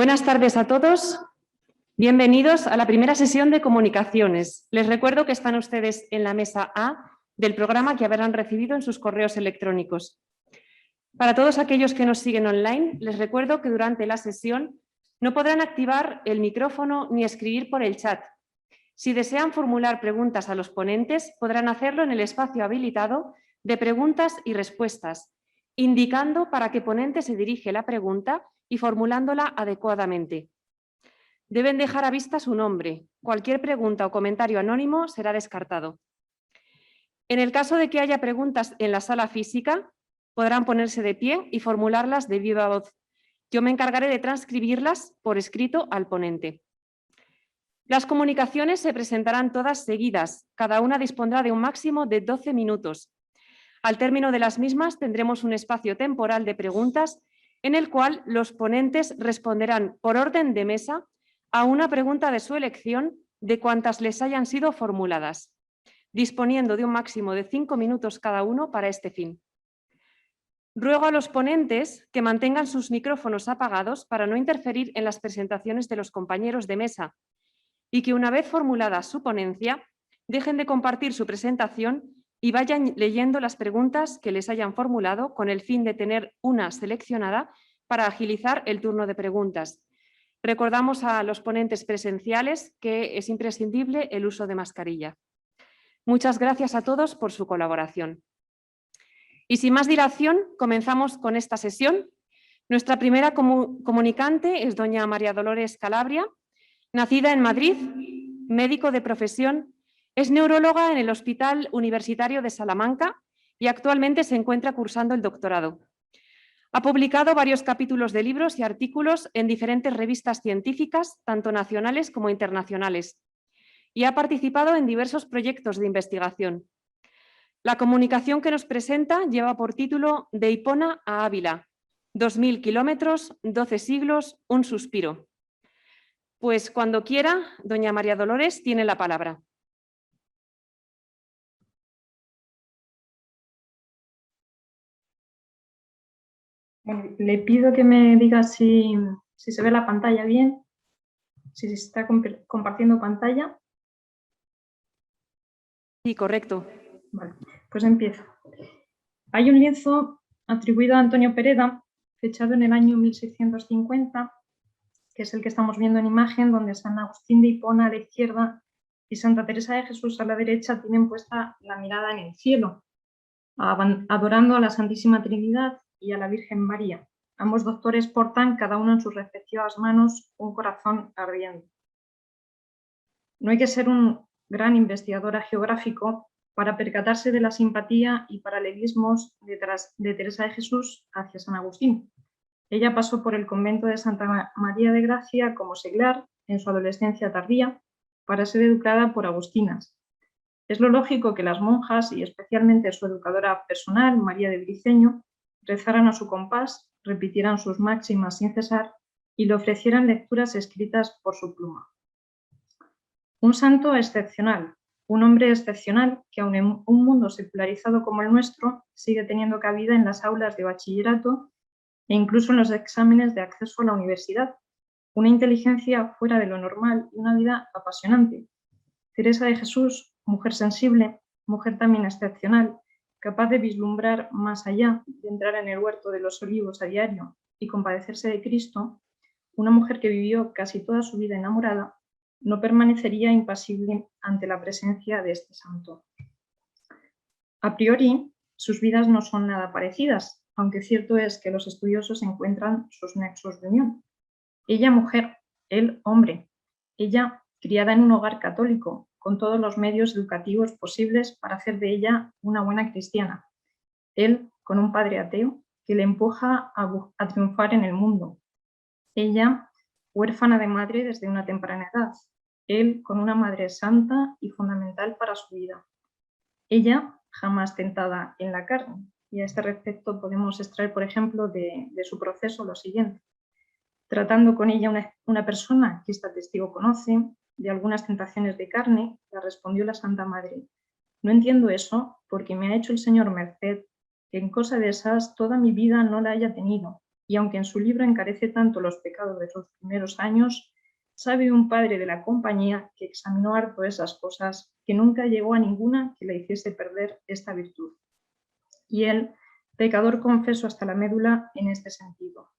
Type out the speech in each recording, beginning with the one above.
Buenas tardes a todos. Bienvenidos a la primera sesión de comunicaciones. Les recuerdo que están ustedes en la mesa A del programa que habrán recibido en sus correos electrónicos. Para todos aquellos que nos siguen online, les recuerdo que durante la sesión no podrán activar el micrófono ni escribir por el chat. Si desean formular preguntas a los ponentes, podrán hacerlo en el espacio habilitado de preguntas y respuestas, indicando para qué ponente se dirige la pregunta y formulándola adecuadamente. Deben dejar a vista su nombre. Cualquier pregunta o comentario anónimo será descartado. En el caso de que haya preguntas en la sala física, podrán ponerse de pie y formularlas de viva voz. Yo me encargaré de transcribirlas por escrito al ponente. Las comunicaciones se presentarán todas seguidas. Cada una dispondrá de un máximo de 12 minutos. Al término de las mismas tendremos un espacio temporal de preguntas en el cual los ponentes responderán por orden de mesa a una pregunta de su elección de cuantas les hayan sido formuladas, disponiendo de un máximo de 5 minutos cada uno para este fin. Ruego a los ponentes que mantengan sus micrófonos apagados para no interferir en las presentaciones de los compañeros de mesa y que una vez formulada su ponencia, dejen de compartir su presentación y vayan leyendo las preguntas que les hayan formulado con el fin de tener una seleccionada para agilizar el turno de preguntas. Recordamos a los ponentes presenciales que es imprescindible el uso de mascarilla. Muchas gracias a todos por su colaboración. Y sin más dilación, comenzamos con esta sesión. Nuestra primera comunicante es doña María Dolores Calabria, nacida en Madrid, médico de profesión, es neuróloga en el Hospital Universitario de Salamanca y actualmente se encuentra cursando el doctorado. Ha publicado varios capítulos de libros y artículos en diferentes revistas científicas, tanto nacionales como internacionales, y ha participado en diversos proyectos de investigación. La comunicación que nos presenta lleva por título De Hipona a Ávila, 2000 kilómetros, 12 siglos, un suspiro. Pues cuando quiera, doña María Dolores tiene la palabra. Bueno, le pido que me diga si se ve la pantalla bien, si se está compartiendo pantalla. Sí, correcto. Vale, pues empiezo. Hay un lienzo atribuido a Antonio Pereda, fechado en el año 1650, que es el que estamos viendo en imagen, donde San Agustín de Hipona a la izquierda y Santa Teresa de Jesús a la derecha tienen puesta la mirada en el cielo, adorando a la Santísima Trinidad y a la Virgen María. Ambos doctores portan, cada uno en sus respectivas manos, un corazón ardiente. No hay que ser un gran investigador geográfico para percatarse de la simpatía y paralelismos de Teresa de Jesús hacia San Agustín. Ella pasó por el convento de Santa María de Gracia como seglar en su adolescencia tardía para ser educada por agustinas. Es lo lógico que las monjas, y especialmente su educadora personal, María de Briceño, rezaran a su compás, repitieran sus máximas sin cesar y le ofrecieran lecturas escritas por su pluma. Un santo excepcional, un hombre excepcional que aun en un mundo secularizado como el nuestro sigue teniendo cabida en las aulas de bachillerato e incluso en los exámenes de acceso a la universidad. Una inteligencia fuera de lo normal y una vida apasionante. Teresa de Jesús, mujer sensible, mujer también excepcional, capaz de vislumbrar más allá, de entrar en el huerto de los olivos a diario y compadecerse de Cristo, una mujer que vivió casi toda su vida enamorada, no permanecería impasible ante la presencia de este santo. A priori, sus vidas no son nada parecidas, aunque cierto es que los estudiosos encuentran sus nexos de unión. Ella mujer, él hombre, ella criada en un hogar católico, con todos los medios educativos posibles para hacer de ella una buena cristiana. Él con un padre ateo que le empuja a triunfar en el mundo. Ella huérfana de madre desde una temprana edad. Él con una madre santa y fundamental para su vida. Ella jamás tentada en la carne. Y a este respecto podemos extraer, por ejemplo, de su proceso lo siguiente. Tratando con ella una persona que esta testigo conoce, de algunas tentaciones de carne, le respondió la Santa Madre: no entiendo eso porque me ha hecho el Señor merced que en cosa de esas toda mi vida no la haya tenido, y aunque en su libro encarece tanto los pecados de sus primeros años, sabe un padre de la compañía que examinó harto esas cosas, que nunca llegó a ninguna que le hiciese perder esta virtud. Y él, pecador confeso hasta la médula en este sentido.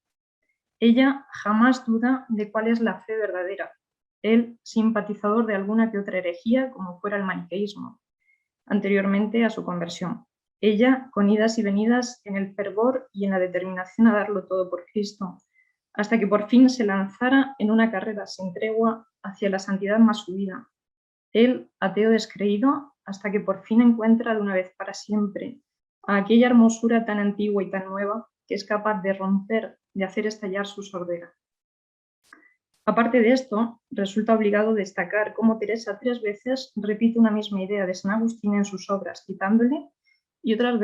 Ella jamás duda de cuál es la fe verdadera. Él, simpatizador de alguna que otra herejía, como fuera el maniqueísmo, anteriormente a su conversión. Ella, con idas y venidas en el fervor y en la determinación a darlo todo por Cristo, hasta que por fin se lanzara en una carrera sin tregua hacia la santidad más subida. Él, ateo descreído, hasta que por fin encuentra de una vez para siempre a aquella hermosura tan antigua y tan nueva que es capaz de romper, de hacer estallar su sordera. Aparte de esto, resulta obligado destacar cómo Teresa 3 veces repite una misma idea de San Agustín en sus obras, citándole, y 2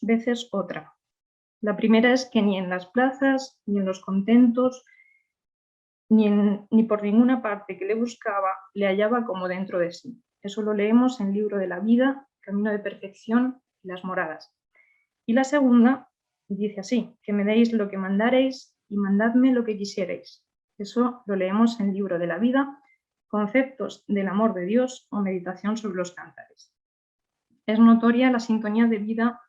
veces otra. La primera es que ni en las plazas, ni en los contentos, ni por ninguna parte que le buscaba, le hallaba como dentro de sí. Eso lo leemos en el Libro de la Vida, Camino de Perfección y Las Moradas. Y la segunda dice así, que me deis lo que mandaréis y mandadme lo que quisierais. Eso lo leemos en el Libro de la Vida, Conceptos del amor de Dios o Meditación sobre los Cántares. Es notoria la sintonía de vida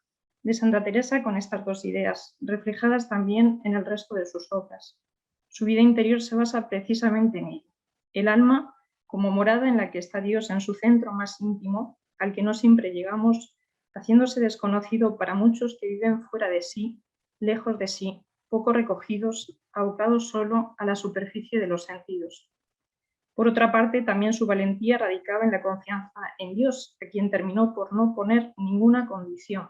de Santa Teresa con estas dos ideas, reflejadas también en el resto de sus obras. Su vida interior se basa precisamente en ello. El alma como morada en la que está Dios en su centro más íntimo, al que no siempre llegamos, haciéndose desconocido para muchos que viven fuera de sí, lejos de sí, poco recogidos, abocados solo a la superficie de los sentidos. Por otra parte, también su valentía radicaba en la confianza en Dios, a quien terminó por no poner ninguna condición.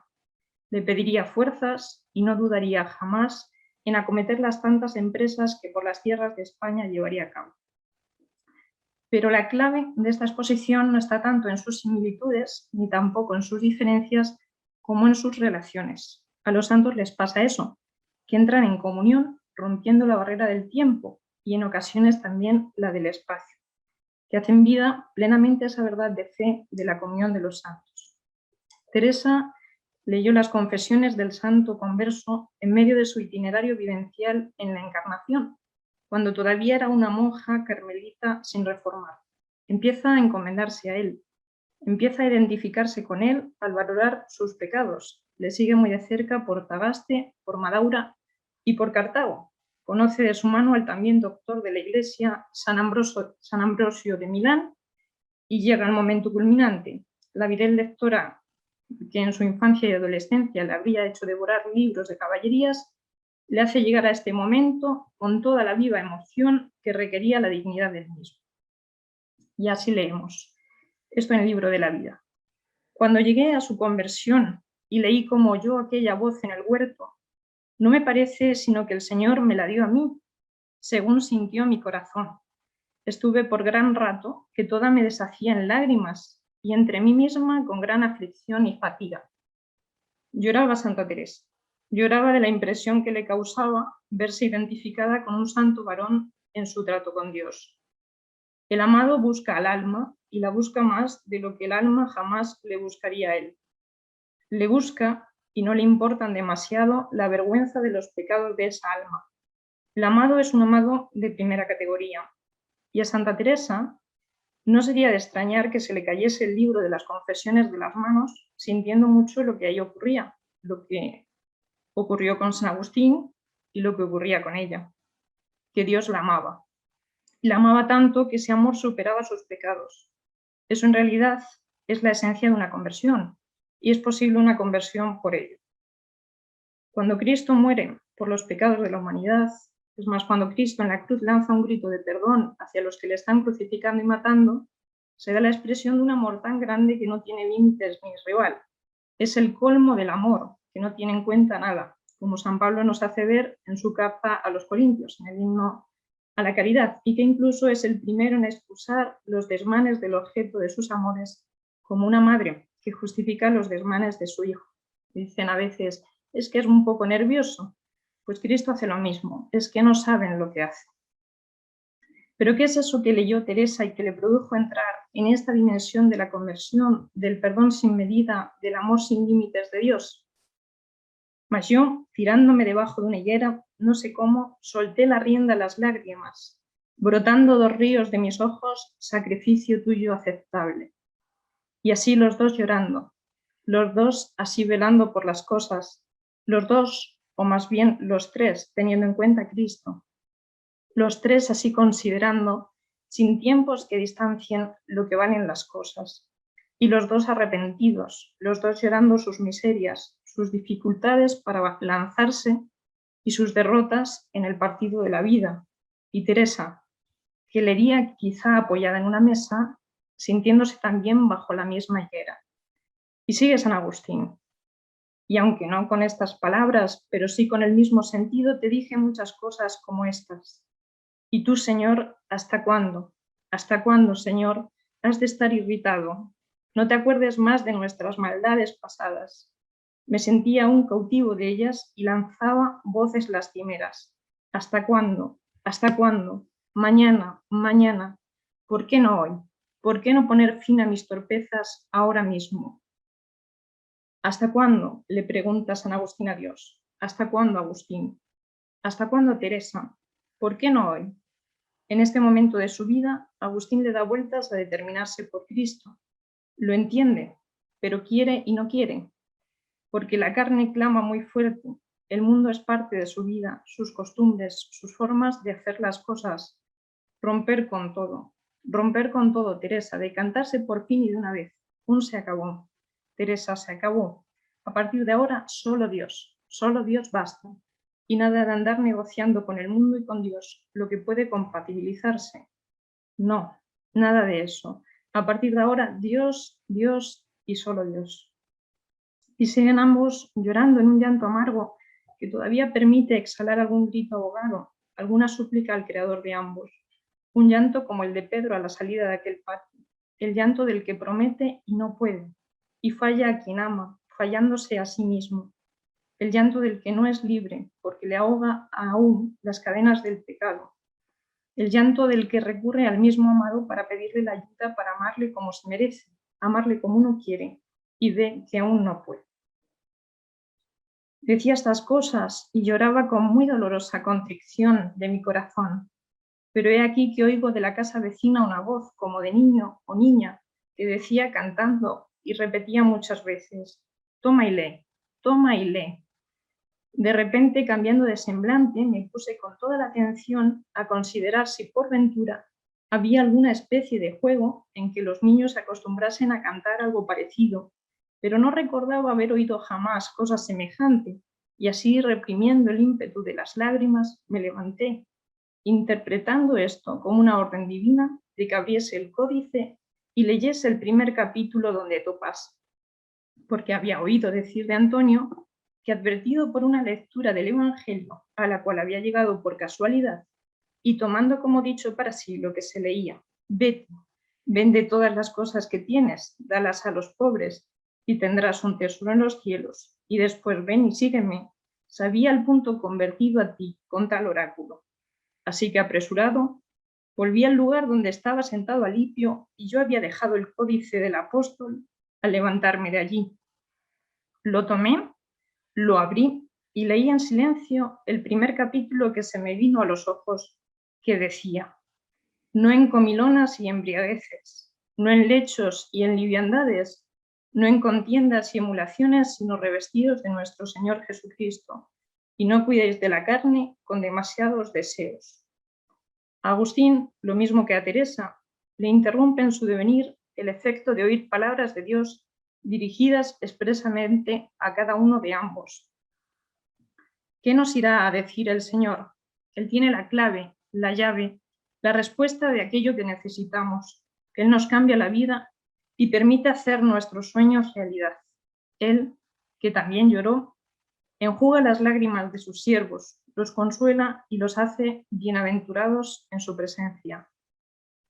Le pediría fuerzas y no dudaría jamás en acometer las tantas empresas que por las tierras de España llevaría a cabo. Pero la clave de esta exposición no está tanto en sus similitudes, ni tampoco en sus diferencias, como en sus relaciones. A los santos les pasa eso, que entran en comunión rompiendo la barrera del tiempo y en ocasiones también la del espacio, que hacen vida plenamente esa verdad de fe de la comunión de los santos. Teresa leyó las confesiones del santo converso en medio de su itinerario vivencial en la Encarnación, cuando todavía era una monja carmelita sin reformar. Empieza a encomendarse a él, empieza a identificarse con él al valorar sus pecados. Le sigue muy de cerca por Tagaste, por Madaura y por Cartago. Conoce de su mano al también doctor de la Iglesia, San Ambrosio de Milán, y llega el momento culminante. La viril lectora, que en su infancia y adolescencia le habría hecho devorar libros de caballerías, le hace llegar a este momento con toda la viva emoción que requería la dignidad del mismo. Y así leemos esto en el Libro de la Vida. Cuando llegué a su conversión y leí como oyó aquella voz en el huerto, no me parece sino que el Señor me la dio a mí, según sintió mi corazón. Estuve por gran rato que toda me deshacía en lágrimas y entre mí misma con gran aflicción y fatiga. Lloraba Santa Teresa. Lloraba de la impresión que le causaba verse identificada con un santo varón en su trato con Dios. El amado busca al alma y la busca más de lo que el alma jamás le buscaría a él. Le busca y no le importan demasiado la vergüenza de los pecados de esa alma. El amado es un amado de primera categoría. Y a Santa Teresa no sería de extrañar que se le cayese el libro de las confesiones de las manos, sintiendo mucho lo que ahí ocurría, lo que ocurrió con San Agustín y lo que ocurría con ella, que Dios la amaba. Y la amaba tanto que ese amor superaba sus pecados. Eso en realidad es la esencia de una conversión, y es posible una conversión por ello. Cuando Cristo muere por los pecados de la humanidad, es más, cuando Cristo en la cruz lanza un grito de perdón hacia los que le están crucificando y matando, se da la expresión de un amor tan grande que no tiene límites ni rival. Es el colmo del amor, que no tiene en cuenta nada, como San Pablo nos hace ver en su carta a los Corintios, en el himno a la caridad, y que incluso es el primero en excusar los desmanes del objeto de sus amores, como una madre que justifica los desmanes de su hijo. Dicen a veces, es que es un poco nervioso. Pues Cristo hace lo mismo, es que no saben lo que hace. ¿Pero qué es eso que leyó Teresa y que le produjo entrar en esta dimensión de la conversión, del perdón sin medida, del amor sin límites de Dios? Mas yo, tirándome debajo de una higuera, no sé cómo, solté la rienda a las lágrimas, brotando 2 ríos de mis ojos, sacrificio tuyo aceptable. Y así los 2 llorando, los 2 así velando por las cosas, los 2, o más bien los 3, teniendo en cuenta a Cristo, los 3 así considerando, sin tiempos que distancien lo que valen las cosas, y los 2 arrepentidos, los 2 llorando sus miserias, sus dificultades para lanzarse y sus derrotas en el partido de la vida. Y Teresa, que leería quizá apoyada en una mesa, sintiéndose también bajo la misma higuera. Y sigue San Agustín. Y aunque no con estas palabras, pero sí con el mismo sentido, te dije muchas cosas como estas. Y tú, Señor, ¿hasta cuándo? ¿Hasta cuándo, Señor, has de estar irritado? No te acuerdes más de nuestras maldades pasadas. Me sentía aún cautivo de ellas y lanzaba voces lastimeras. ¿Hasta cuándo? ¿Hasta cuándo? Mañana, mañana. ¿Por qué no hoy? ¿Por qué no poner fin a mis torpezas ahora mismo? ¿Hasta cuándo? Le pregunta San Agustín a Dios. ¿Hasta cuándo, Agustín? ¿Hasta cuándo, Teresa? ¿Por qué no hoy? En este momento de su vida, Agustín le da vueltas a determinarse por Cristo. Lo entiende, pero quiere y no quiere, porque la carne clama muy fuerte. El mundo es parte de su vida, sus costumbres, sus formas de hacer las cosas. Romper con todo, Teresa, decantarse por fin y de una vez. Se acabó. Teresa, se acabó. A partir de ahora, solo Dios basta. Y nada de andar negociando con el mundo y con Dios, lo que puede compatibilizarse. No, nada de eso. A partir de ahora, Dios, Dios y solo Dios. Y siguen ambos llorando en un llanto amargo que todavía permite exhalar algún grito ahogado, alguna súplica al creador de ambos. Un llanto como el de Pedro a la salida de aquel patio, el llanto del que promete y no puede, y falla a quien ama, fallándose a sí mismo. El llanto del que no es libre, porque le ahoga aún las cadenas del pecado. El llanto del que recurre al mismo amado para pedirle la ayuda para amarle como se merece, amarle como uno quiere, y ve que aún no puede. Decía estas cosas y lloraba con muy dolorosa contrición de mi corazón, pero he aquí que oigo de la casa vecina una voz como de niño o niña que decía cantando y repetía muchas veces: toma y lee, toma y lee. De repente, cambiando de semblante, me puse con toda la atención a considerar si por ventura había alguna especie de juego en que los niños se acostumbrasen a cantar algo parecido, pero no recordaba haber oído jamás cosa semejante, y así, reprimiendo el ímpetu de las lágrimas, me levanté, interpretando esto como una orden divina de que abriese el códice y leyese el primer capítulo donde topase, porque había oído decir de Antonio que, advertido por una lectura del Evangelio a la cual había llegado por casualidad, y tomando como dicho para sí lo que se leía: vete, vende todas las cosas que tienes, dalas a los pobres, y tendrás un tesoro en los cielos, y después ven y sígueme, sabía al punto convertido a ti con tal oráculo. Así que, apresurado, volví al lugar donde estaba sentado Alipio, y yo había dejado el códice del apóstol al levantarme de allí. Lo tomé, lo abrí y leí en silencio el primer capítulo que se me vino a los ojos, que decía: no en comilonas y embriagueces, no en lechos y en liviandades, no en contiendas y emulaciones, sino revestidos de nuestro Señor Jesucristo, y no cuidéis de la carne con demasiados deseos. A Agustín, lo mismo que a Teresa, le interrumpe en su devenir el efecto de oír palabras de Dios dirigidas expresamente a cada uno de ambos. ¿Qué nos irá a decir el Señor? Él tiene la clave, la llave, la respuesta de aquello que necesitamos. Él nos cambia la vida y permite hacer nuestros sueños realidad. Él, que también lloró, enjuga las lágrimas de sus siervos, los consuela y los hace bienaventurados en su presencia.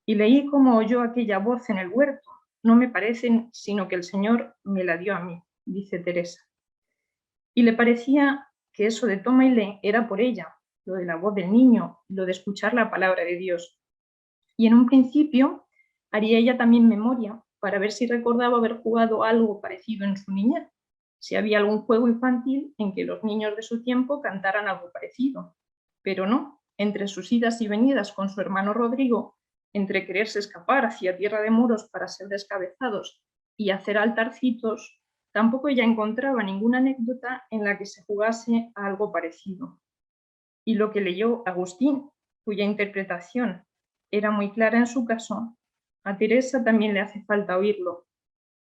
Y leí cómo oyó aquella voz en el huerto. No me parecen, sino que el Señor me la dio a mí, dice Teresa. Y le parecía que eso de toma y lee era por ella, lo de la voz del niño, lo de escuchar la palabra de Dios. Y en un principio haría ella también memoria para ver si recordaba haber jugado algo parecido en su niñez, si había algún juego infantil en que los niños de su tiempo cantaran algo parecido. Pero no, entre sus idas y venidas con su hermano Rodrigo, entre quererse escapar hacia tierra de moros para ser descabezados y hacer altarcitos, tampoco ella encontraba ninguna anécdota en la que se jugase a algo parecido. Y lo que leyó Agustín, cuya interpretación era muy clara en su caso, a Teresa también le hace falta oírlo.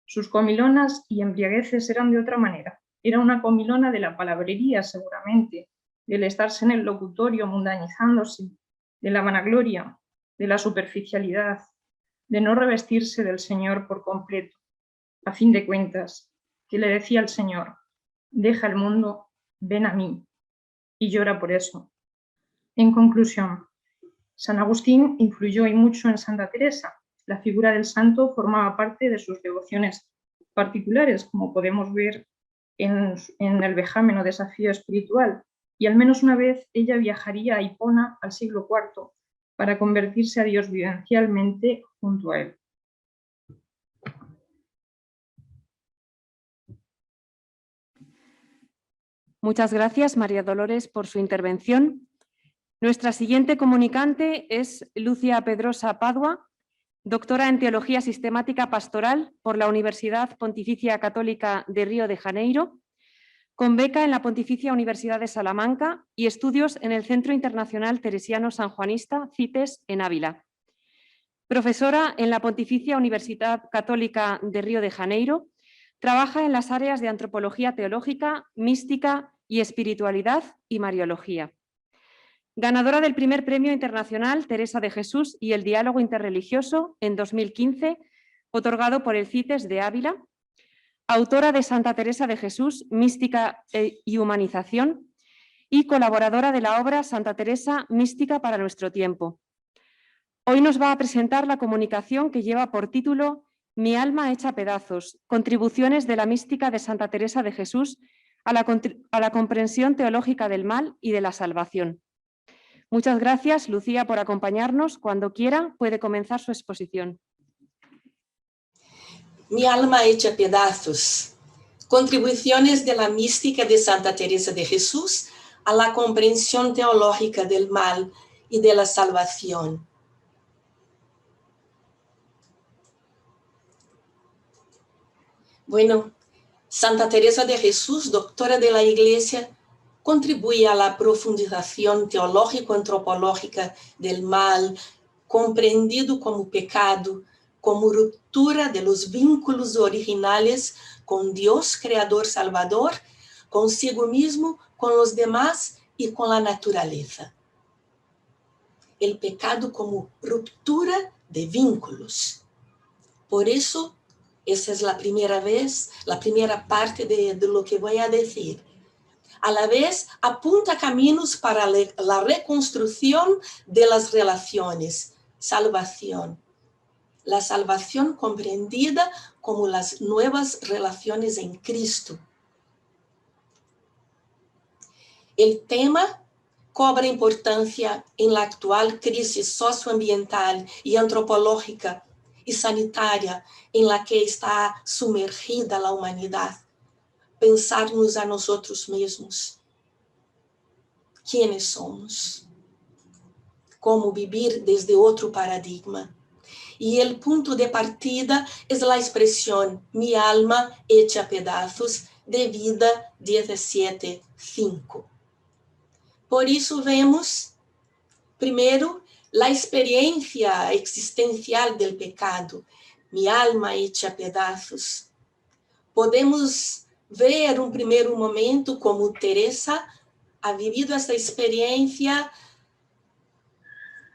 Sus comilonas y embriagueces eran de otra manera. Era una comilona de la palabrería, seguramente, del estarse en el locutorio mundanizándose, de la vanagloria, de la superficialidad, de no revestirse del Señor por completo. A fin de cuentas, que le decía al Señor: deja el mundo, ven a mí, y llora por eso. En conclusión, San Agustín influyó y mucho en Santa Teresa. La figura del santo formaba parte de sus devociones particulares, como podemos ver en el vejamen o desafío espiritual, y al menos una vez ella viajaría a Hipona al siglo IV para convertirse a Dios vivencialmente junto a él. Muchas gracias, María Dolores, por su intervención. Nuestra siguiente comunicante es Lucia Pedrosa Padua, doctora en Teología Sistemática Pastoral por la Universidad Pontificia Católica de Río de Janeiro, con beca en la Pontificia Universidad de Salamanca y estudios en el Centro Internacional Teresiano Sanjuanista, CITES, en Ávila. Profesora en la Pontificia Universidad Católica de Río de Janeiro, trabaja en las áreas de Antropología Teológica, Mística y Espiritualidad y Mariología. Ganadora del primer Premio Internacional Teresa de Jesús y el Diálogo Interreligioso en 2015, otorgado por el CITES de Ávila. Autora de Santa Teresa de Jesús, Mística y Humanización, y colaboradora de la obra Santa Teresa, Mística para nuestro tiempo. Hoy nos va a presentar la comunicación que lleva por título Mi alma hecha pedazos, contribuciones de la mística de Santa Teresa de Jesús a la comprensión teológica del mal y de la salvación. Muchas gracias, Lucía, por acompañarnos. Cuando quiera, puede comenzar su exposición. Mi alma hecha pedazos. Contribuciones de la mística de Santa Teresa de Jesús a la comprensión teológica del mal y de la salvación. Bueno, Santa Teresa de Jesús, doctora de la Iglesia, contribuye a la profundización teológico-antropológica del mal, comprendido como pecado, como ruptura de los vínculos originales con Dios, Creador, Salvador, consigo mismo, con los demás y con la naturaleza. El pecado como ruptura de vínculos. Por eso, esa es la primera vez, la primera parte de lo que voy a decir. A la vez, apunta caminos para la reconstrucción de las relaciones, salvación. La salvación comprendida como las nuevas relaciones en Cristo. El tema cobra importancia en la actual crisis socioambiental y antropológica y sanitaria en la que está sumergida la humanidad. Pensarnos a nosotros mismos. ¿Quiénes somos? ¿Cómo vivir desde otro paradigma? Y el punto de partida es la expresión mi alma hecha pedazos de Vida 17:5. Por eso vemos, primero, la experiencia existencial del pecado, mi alma hecha pedazos. Podemos ver un primer momento como Teresa ha vivido esta experiencia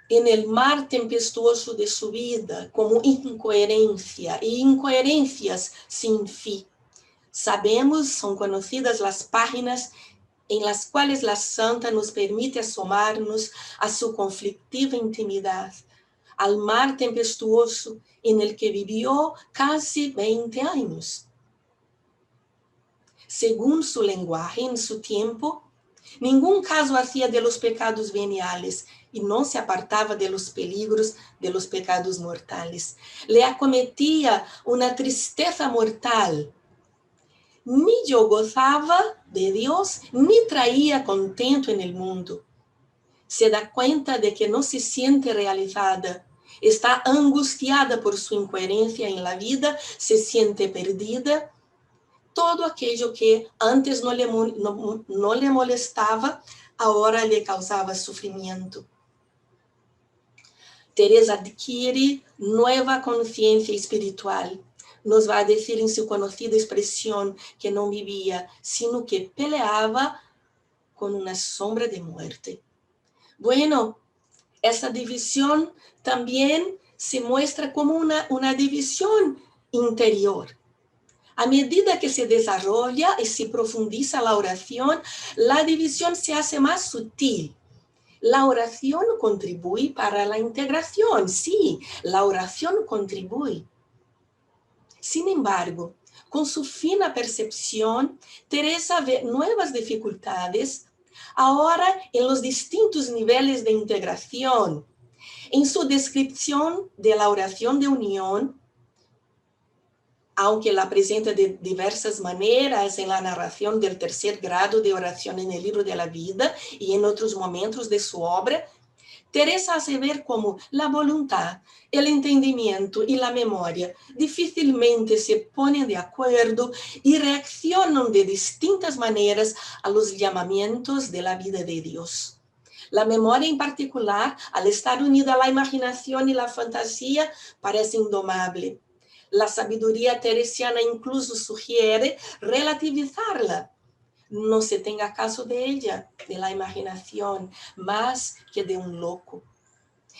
en el mar tempestuoso de su vida, como incoherencia, y incoherencias sin fin. Sabemos, son conocidas las páginas en las cuales la santa nos permite asomarnos a su conflictiva intimidad, al mar tempestuoso en el que vivió casi 20 años. Según su lenguaje en su tiempo, ningún caso hacía de los pecados veniales y no se apartaba de los peligros de los pecados mortales. Le acometía una tristeza mortal. ni yo gozaba de Dios, ni traía contento en el mundo. Se da cuenta de que no se siente realizada, está angustiada por su incoherencia en la vida, se siente perdida. Todo aquello que antes no le molestaba, ahora le causaba sufrimiento. Teresa adquiere nueva conciencia espiritual. Nos va a decir en su conocida expresión que no vivía, sino que peleaba con una sombra de muerte. Bueno, esa división también se muestra como una división interior. A medida que se desarrolla y se profundiza la oración, la división se hace más sutil. La oración contribuye para la integración, sí, la oración contribuye. Sin embargo, con su fina percepción, Teresa ve nuevas dificultades ahora en los distintos niveles de integración. En su descripción de la oración de unión, aunque la presenta de diversas maneras en la narración del tercer grado de oración en el libro de la vida y en otros momentos de su obra, Teresa hace ver cómo la voluntad, el entendimiento y la memoria difícilmente se ponen de acuerdo y reaccionan de distintas maneras a los llamamientos de la vida de Dios. La memoria en particular, al estar unida a la imaginación y la fantasía, parece indomable. La sabiduría teresiana incluso sugiere relativizarla. No se tenga caso de ella, de la imaginación, más que de un loco.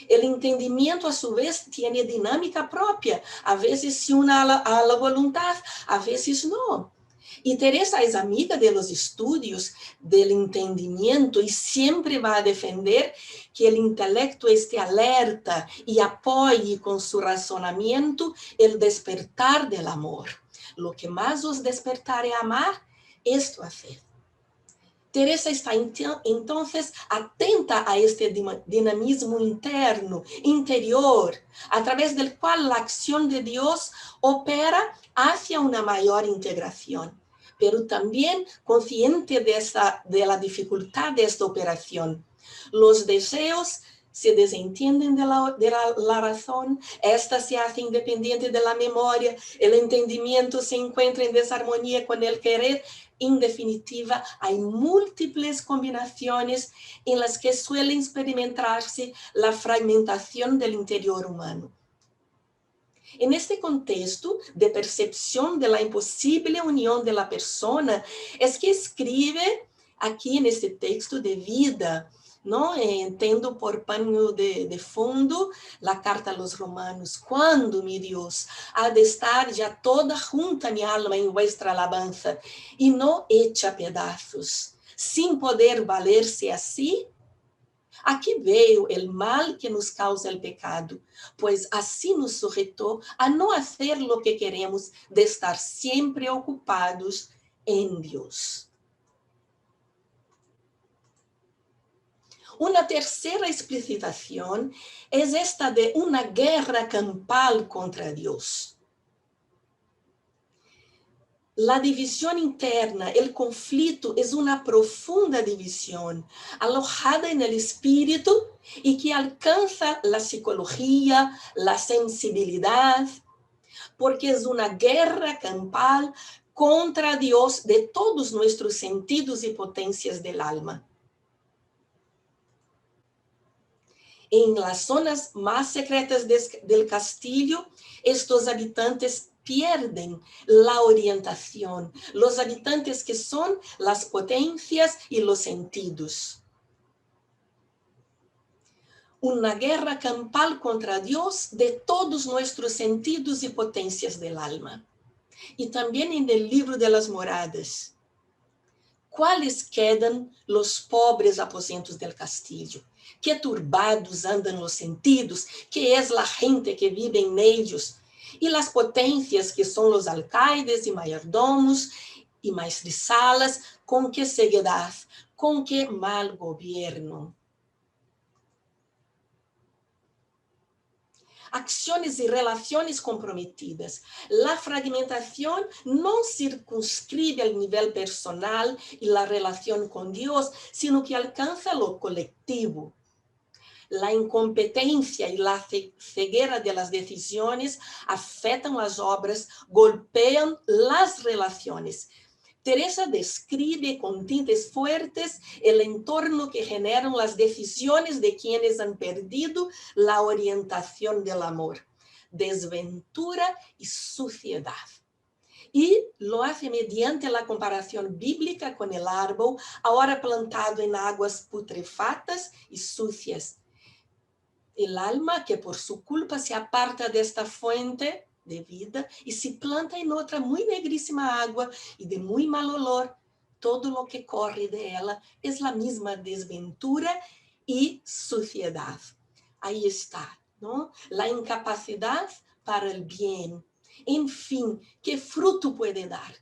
El entendimiento, a su vez, tiene dinámica propia. A veces se une a la voluntad, a veces no. Y Teresa es amiga de los estudios del entendimiento y siempre va a defender que el intelecto esté alerta y apoye con su razonamiento el despertar del amor. Lo que más os despertare a amar, esto haced. Teresa está entonces atenta a este dinamismo interno, interior, a través del cual la acción de Dios opera hacia una mayor integración, pero también consciente de la dificultad de esta operación. Los deseos se desentienden de la razón, esta se hace independiente de la memoria, el entendimiento se encuentra en desarmonía con el querer. En definitiva, hay múltiples combinaciones en las que suele experimentarse la fragmentación del interior humano. En este contexto de percepción de la imposible unión de la persona, es que escribe aquí en este texto de vida, ¿no? Entendo por paño de fondo la carta a los romanos. ¿Cuándo, mi Dios, ha de estar ya toda junta mi alma en vuestra alabanza y no hecha pedazos, sin poder valerse así? Aquí veio el mal que nos causa el pecado, pues así nos sujetó a no hacer lo que queremos, de estar siempre ocupados en Dios. Una tercera explicitación es esta de una guerra campal contra Dios. La división interna, el conflicto, es una profunda división alojada en el espíritu y que alcanza la psicología, la sensibilidad, porque es una guerra campal contra Dios de todos nuestros sentidos y potencias del alma. En las zonas más secretas del castillo, estos habitantes pierden la orientación, los habitantes que son las potencias y los sentidos. Una guerra campal contra Dios de todos nuestros sentidos y potencias del alma. Y también en el libro de las moradas. ¿Cuáles quedan los pobres aposentos del castillo? Que turbados andan los sentidos, que es la gente que vive en ellos, y las potencias que son los alcaides y mayordomos y maestrisalas, con qué ceguedad, con qué mal gobierno. acciones y relaciones comprometidas. La fragmentación no circunscribe el nivel personal y la relación con Dios, sino que alcanza lo colectivo. La incompetencia y la ceguera de las decisiones afectan las obras, golpean las relaciones. Teresa describe con tintes fuertes el entorno que generan las decisiones de quienes han perdido la orientación del amor, desventura y suciedad. Y lo hace mediante la comparación bíblica con el árbol, ahora plantado en aguas putrefactas y sucias. El alma que por su culpa se aparta de esta fuente de vida y se planta en otra muy negrísima agua y de muy mal olor, todo lo que corre de ella es la misma desventura y suciedad. Ahí está, ¿no? La incapacidad para el bien. En fin, ¿qué fruto puede dar?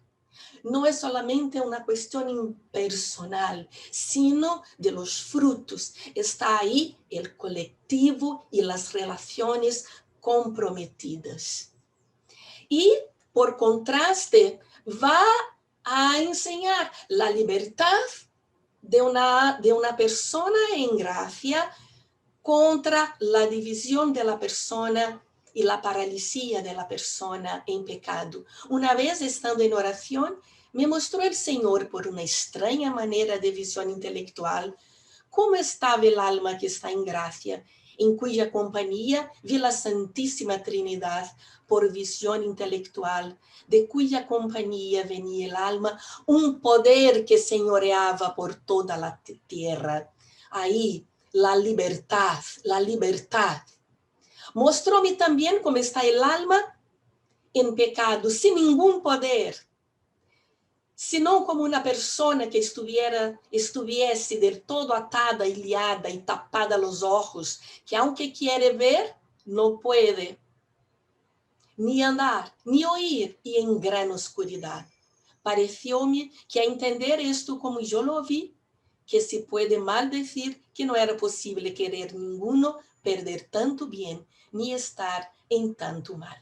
No es solamente una cuestión impersonal, sino de los frutos. Está ahí el colectivo y las relaciones comprometidas. Y, por contraste, va a enseñar la libertad de una persona en gracia contra la división de la persona y la paralisia de la persona en pecado. Una vez estando en oración, me mostró el Señor por una extraña manera de visión intelectual cómo estaba el alma que está en gracia, en cuya compañía vi la Santísima Trinidad por visión intelectual, de cuya compañía venía el alma un poder que señoreaba por toda la tierra. Ahí, la libertad. Mostróme también cómo está el alma en pecado, sin ningún poder, sino como una persona que estuviese del todo atada y liada y tapada los ojos, que aunque quiere ver, no puede ni andar, ni oír, y en gran oscuridad. Parecióme que a entender esto como yo lo vi, que se puede mal decir que no era posible querer ninguno perder tanto bien, ni estar en tanto mal.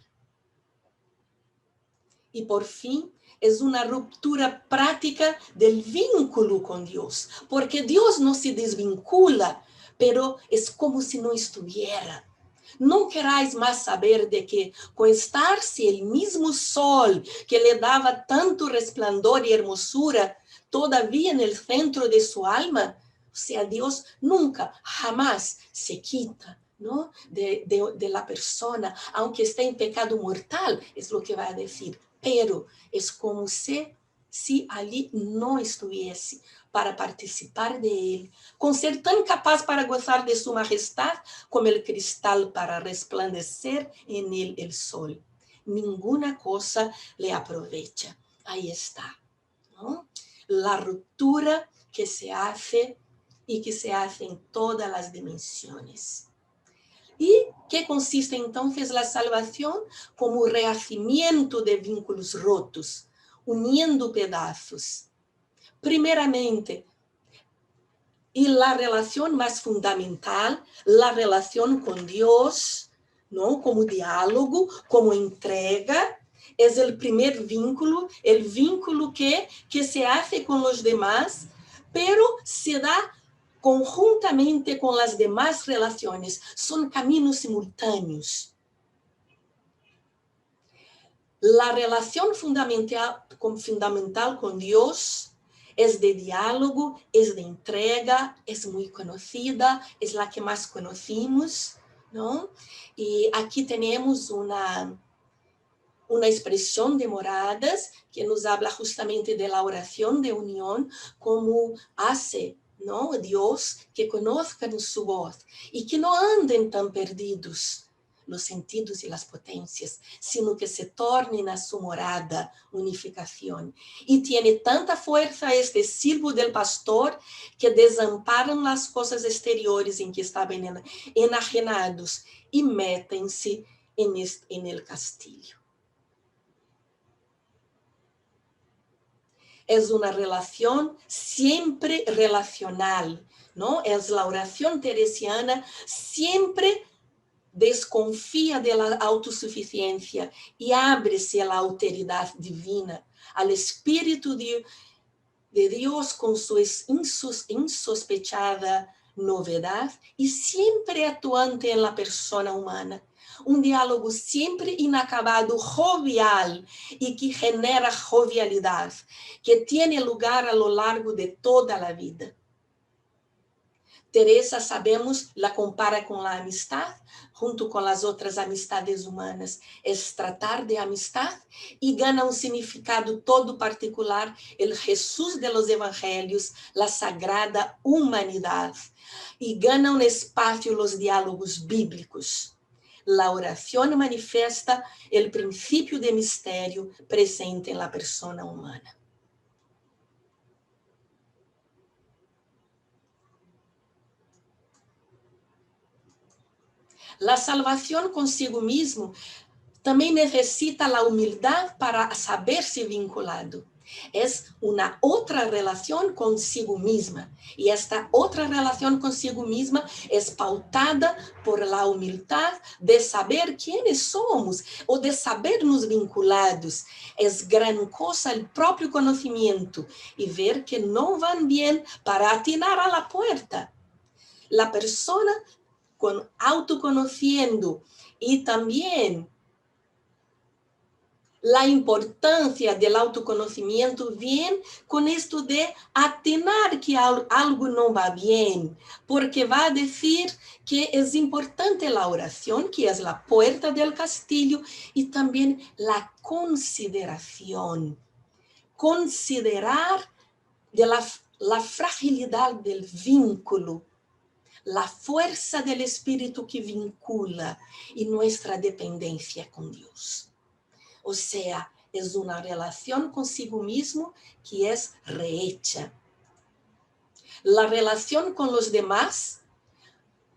Y por fin es una ruptura práctica del vínculo con Dios, porque Dios no se desvincula, pero es como si no estuviera. No queráis más saber de que, con estarse el mismo sol que le daba tanto resplandor y hermosura, todavía en el centro de su alma, o sea, Dios nunca, jamás se quita, ¿no? de la persona, aunque esté en pecado mortal, es lo que va a decir. Pero es como si allí no estuviese para participar de él, con ser tan capaz para gozar de su majestad como el cristal para resplandecer en él el sol. Ninguna cosa le aprovecha. Ahí está, ¿no? La ruptura que se hace y que se hace en todas las dimensiones. ¿Y qué consiste entonces la salvación? Como rehacimiento de vínculos rotos, uniendo pedazos. Primeramente, y la relación más fundamental, la relación con Dios, ¿no? Como diálogo, como entrega, es el primer vínculo, el vínculo que se hace con los demás, pero se da conjuntamente con las demás relaciones, son caminos simultáneos. La relación fundamental con Dios es de diálogo, es de entrega, es muy conocida, es la que más conocimos, ¿no? Y aquí tenemos una expresión de Moradas que nos habla justamente de la oración de unión, como hace, ¿no? Dios que conozcan su voz y que no anden tan perdidos los sentidos y las potencias, sino que se tornen a su morada, unificación. Y tiene tanta fuerza este silbo del pastor que desamparan las cosas exteriores en que estaban enajenados y métense en el castillo. Es una relación siempre relacional, ¿no? Es la oración teresiana siempre desconfía de la autosuficiencia y ábrese a la alteridad divina, al Espíritu de Dios con su insospechada novedad y siempre actuante en la persona humana. Un diálogo siempre inacabado, jovial y que genera jovialidad, que tiene lugar a lo largo de toda la vida. Teresa, sabemos, la compara con la amistad, junto con las otras amistades humanas. Es tratar de amistad y gana un significado todo particular el Jesús de los Evangelios, la sagrada humanidad. Y gana un espacio los diálogos bíblicos. La oración manifiesta el principio de misterio presente en la persona humana. La salvación consigo mismo también necesita la humildad para saberse vinculado. Es una otra relación consigo misma. Y esta otra relación consigo misma es pautada por la humildad de saber quiénes somos o de sabernos vinculados. Es gran cosa el propio conocimiento y ver que no van bien para atinar a la puerta. La persona con autoconociendo y también la importancia del autoconocimiento viene con esto de atinar que algo no va bien, porque va a decir que es importante la oración, que es la puerta del castillo, y también la consideración. Considerar de la fragilidad del vínculo, la fuerza del espíritu que vincula y nuestra dependencia con Dios. O sea, es una relación consigo mismo que es rehecha. La relación con los demás,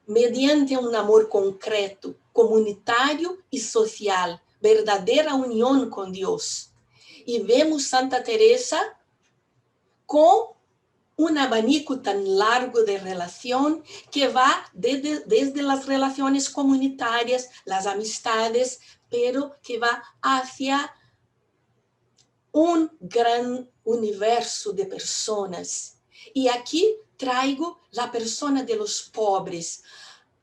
mediante un amor concreto, comunitario y social, verdadera unión con Dios. Y vemos Santa Teresa con un abanico tan largo de relación que va desde las relaciones comunitarias, las amistades, pero que va hacia un gran universo de personas. Y aquí traigo la persona de los pobres.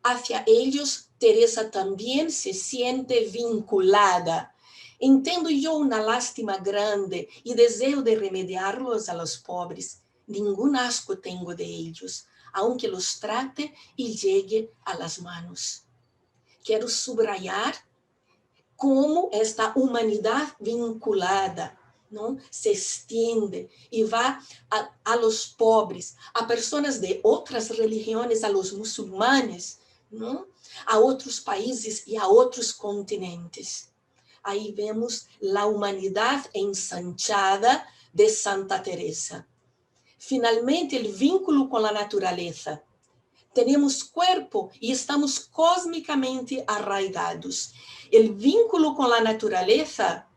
Hacia ellos, Teresa también se siente vinculada. Entendo yo una lástima grande y deseo de remediarlos a los pobres. Ningún asco tengo de ellos, aunque los trate y llegue a las manos. Quiero subrayar cómo esta humanidad vinculada, ¿no?, se extiende y va a los pobres, a personas de otras religiones, a los musulmanes, ¿no?, a otros países y a otros continentes. Ahí vemos la humanidad ensanchada de Santa Teresa. Finalmente, el vínculo con la naturaleza. Tenemos cuerpo y estamos cósmicamente arraigados. El vínculo con la naturaleza,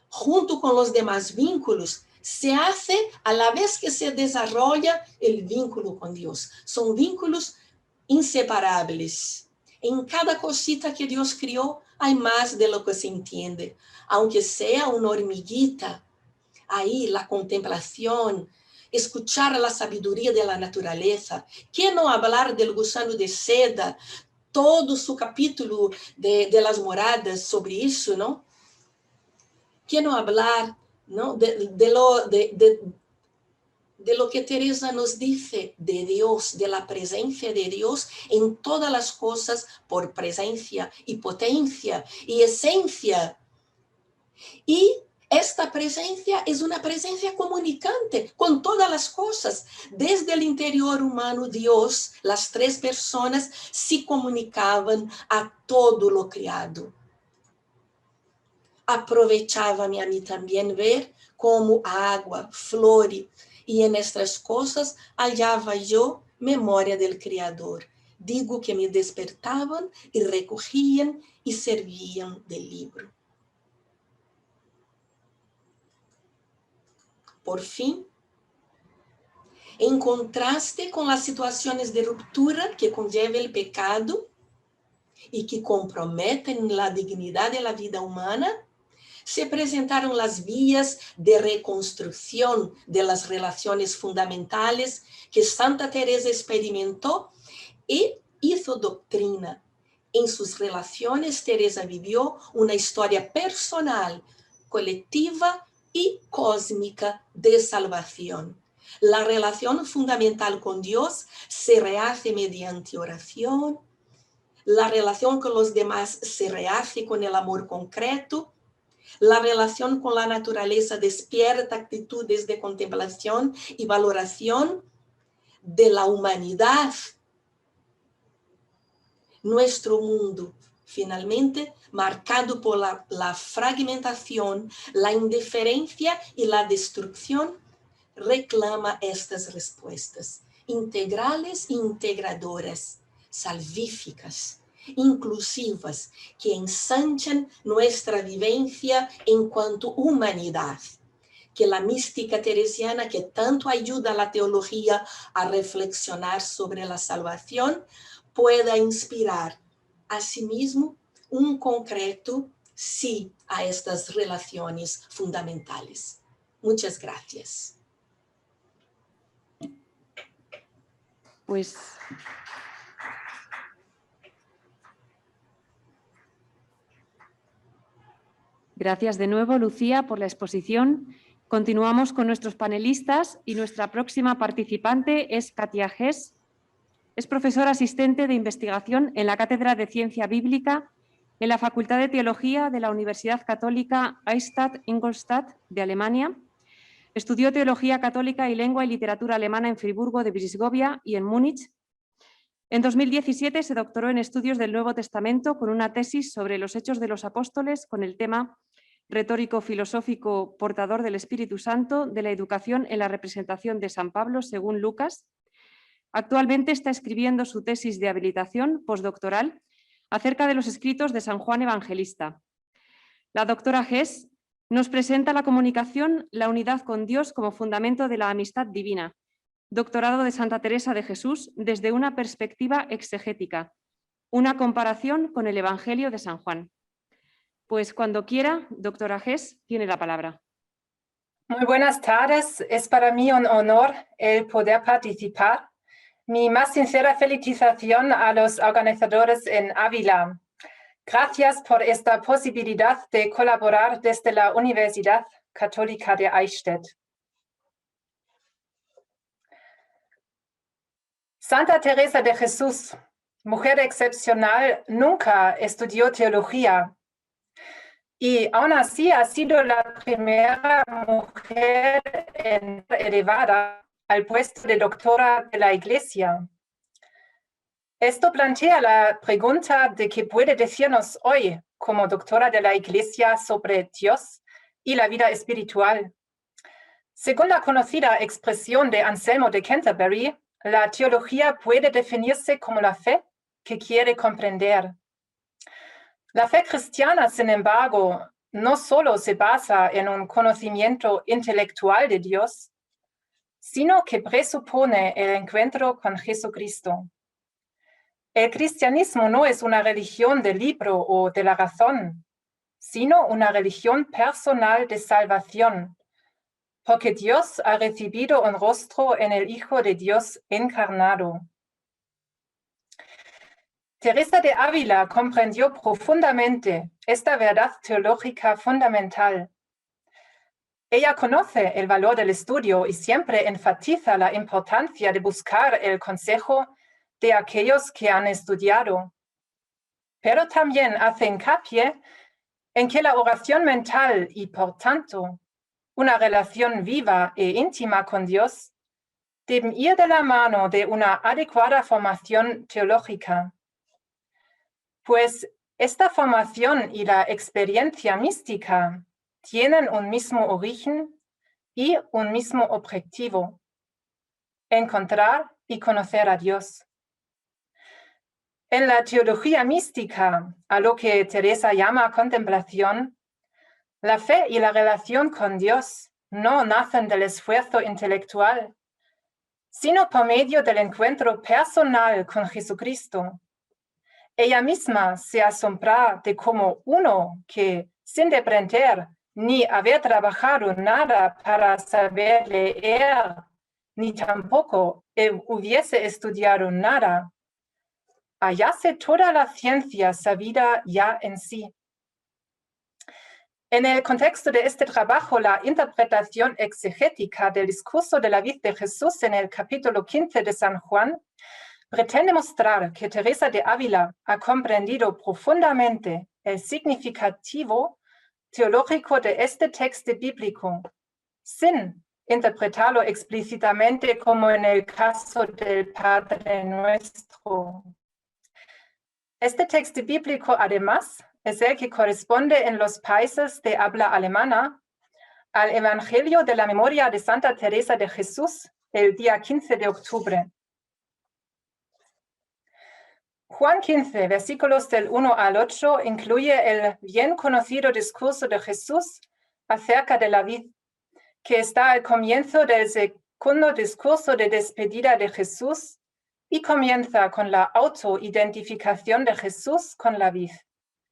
junto con los demás vínculos, se hace a la vez que se desarrolla el vínculo con Dios. Son vínculos inseparables. En cada cosita que Dios crió hay más de lo que se entiende. Aunque sea una hormiguita, ahí la contemplación, escuchar la sabiduría de la naturaleza. ¿Qué no hablar del gusano de seda? Todo su capítulo de las moradas sobre eso, ¿no? ¿Qué no hablar, ¿no?, de lo que Teresa nos dice de Dios, de la presencia de Dios en todas las cosas por presencia y potencia y esencia? Y esta presencia es una presencia comunicante con todas las cosas. Desde el interior humano, Dios, las tres personas se comunicaban a todo lo creado. Aprovechaba-me a mí también ver como agua, flor, y en estas cosas hallaba yo memoria del Creador. Digo que me despertaban y recogían y servían del libro. Por fin, en contraste con las situaciones de ruptura que conlleva el pecado, y que comprometen la dignidad de la vida humana, se presentaron las vías de reconstrucción de las relaciones fundamentales que Santa Teresa experimentó y hizo doctrina. En sus relaciones, Teresa vivió una historia personal, colectiva y cósmica de salvación. La relación fundamental con Dios se rehace mediante oración. La relación con los demás se rehace con el amor concreto. La relación con la naturaleza despierta actitudes de contemplación y valoración de la humanidad. Nuestro mundo, finalmente, marcado por la fragmentación, la indiferencia y la destrucción, reclama estas respuestas integrales e integradoras, salvíficas, inclusivas, que ensanchan nuestra vivencia en cuanto humanidad. Que la mística teresiana, que tanto ayuda a la teología a reflexionar sobre la salvación, pueda inspirar a sí mismo un concreto sí a estas relaciones fundamentales. Muchas gracias. Pues gracias de nuevo, Lucía, por la exposición. Continuamos con nuestros panelistas y nuestra próxima participante es Katia Hess. Es profesora asistente de investigación en la Cátedra de Ciencia Bíblica en la Facultad de Teología de la Universidad Católica Eichstätt-Ingolstadt de Alemania. Estudió Teología Católica y Lengua y Literatura Alemana en Friburgo de Brisgovia y en Múnich. En 2017 se doctoró en Estudios del Nuevo Testamento con una tesis sobre los Hechos de los Apóstoles con el tema retórico-filosófico portador del Espíritu Santo de la educación en la representación de San Pablo según Lucas. Actualmente está escribiendo su tesis de habilitación postdoctoral acerca de los escritos de San Juan Evangelista. La doctora Hess nos presenta la comunicación, la unidad con Dios como fundamento de la amistad divina, doctorado de Santa Teresa de Jesús desde una perspectiva exegética, una comparación con el Evangelio de San Juan. Pues cuando quiera, doctora Hess, tiene la palabra. Muy buenas tardes, es para mí un honor el poder participar. Mi más sincera felicitación a los organizadores en Ávila. Gracias por esta posibilidad de colaborar desde la Universidad Católica de Eichstätt. Santa Teresa de Jesús, mujer excepcional, nunca estudió teología y aún así ha sido la primera mujer elevada al puesto de doctora de la Iglesia. Esto plantea la pregunta de qué puede decirnos hoy como doctora de la Iglesia sobre Dios y la vida espiritual. Según la conocida expresión de Anselmo de Canterbury, la teología puede definirse como la fe que quiere comprender. La fe cristiana, sin embargo, no solo se basa en un conocimiento intelectual de Dios, sino que presupone el encuentro con Jesucristo. El cristianismo no es una religión del libro o de la razón, sino una religión personal de salvación, porque Dios ha recibido un rostro en el Hijo de Dios encarnado. Teresa de Ávila comprendió profundamente esta verdad teológica fundamental. Ella conoce el valor del estudio y siempre enfatiza la importancia de buscar el consejo de aquellos que han estudiado. Pero también hace hincapié en que la oración mental y, por tanto, una relación viva e íntima con Dios deben ir de la mano de una adecuada formación teológica. Pues esta formación y la experiencia mística tienen un mismo origen y un mismo objetivo: encontrar y conocer a Dios. En la teología mística, a lo que Teresa llama contemplación, la fe y la relación con Dios no nacen del esfuerzo intelectual, sino por medio del encuentro personal con Jesucristo. Ella misma se asombra de cómo uno que, sin aprender ni haber trabajado nada para saber leer, ni tampoco hubiese estudiado nada, hallase toda la ciencia sabida ya en sí. En el contexto de este trabajo, la interpretación exegética del discurso de la vid de Jesús en el capítulo 15 de San Juan pretende mostrar que Teresa de Ávila ha comprendido profundamente el significativo teológico de este texto bíblico, sin interpretarlo explícitamente como en el caso del Padre Nuestro. Este texto bíblico, además, es el que corresponde en los países de habla alemana al Evangelio de la memoria de Santa Teresa de Jesús el día 15 de octubre. Juan 15, versículos del 1 al 8, incluye el bien conocido discurso de Jesús acerca de la vid, que está al comienzo del segundo discurso de despedida de Jesús y comienza con la autoidentificación de Jesús con la vid.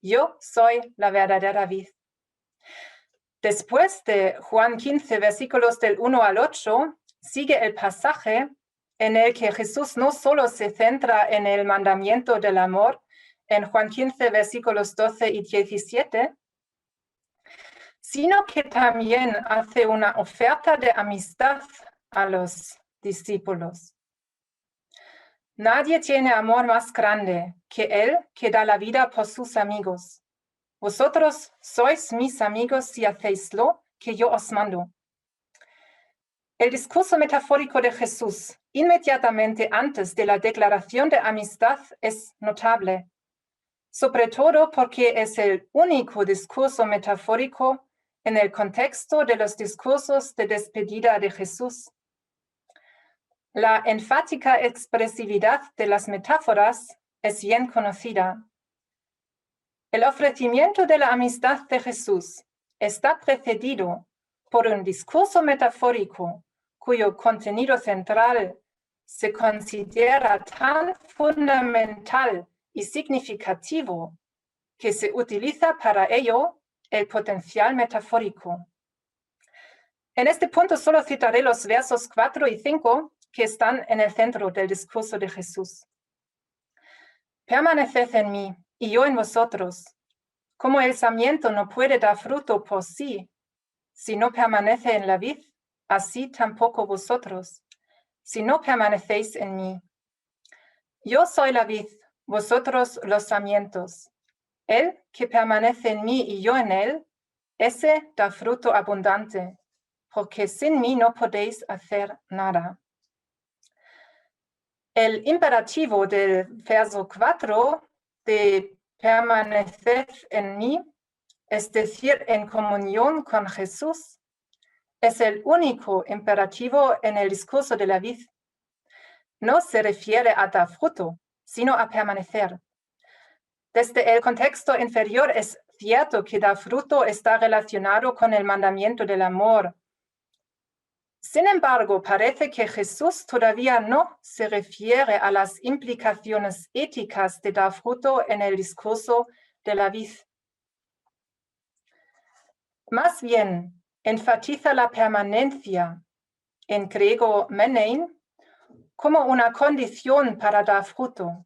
Yo soy la verdadera vid. Después de Juan 15, versículos del 1 al 8, sigue el pasaje en el que Jesús no solo se centra en el mandamiento del amor, en Juan 15, versículos 12 y 17, sino que también hace una oferta de amistad a los discípulos. Nadie tiene amor más grande que él que da la vida por sus amigos. Vosotros sois mis amigos si hacéis lo que yo os mando. El discurso metafórico de Jesús, inmediatamente antes de la declaración de amistad, es notable, sobre todo porque es el único discurso metafórico en el contexto de los discursos de despedida de Jesús. La enfática expresividad de las metáforas es bien conocida. El ofrecimiento de la amistad de Jesús está precedido por un discurso metafórico cuyo contenido central se considera tan fundamental y significativo que se utiliza para ello el potencial metafórico. En este punto solo citaré los versos 4 y 5 que están en el centro del discurso de Jesús. Permaneced en mí y yo en vosotros. Como el sarmiento no puede dar fruto por sí, si no permanece en la vid, así tampoco vosotros, si no permanecéis en mí. Yo soy la vid, vosotros los sarmientos. Él que permanece en mí y yo en él, ese da fruto abundante, porque sin mí no podéis hacer nada. El imperativo del verso 4 de permanecer en mí, es decir, en comunión con Jesús, es el único imperativo en el discurso de la vid. No se refiere a dar fruto, sino a permanecer. Desde el contexto inferior es cierto que dar fruto está relacionado con el mandamiento del amor. Sin embargo, parece que Jesús todavía no se refiere a las implicaciones éticas de dar fruto en el discurso de la vid. Más bien, enfatiza la permanencia, en griego menein, como una condición para dar fruto.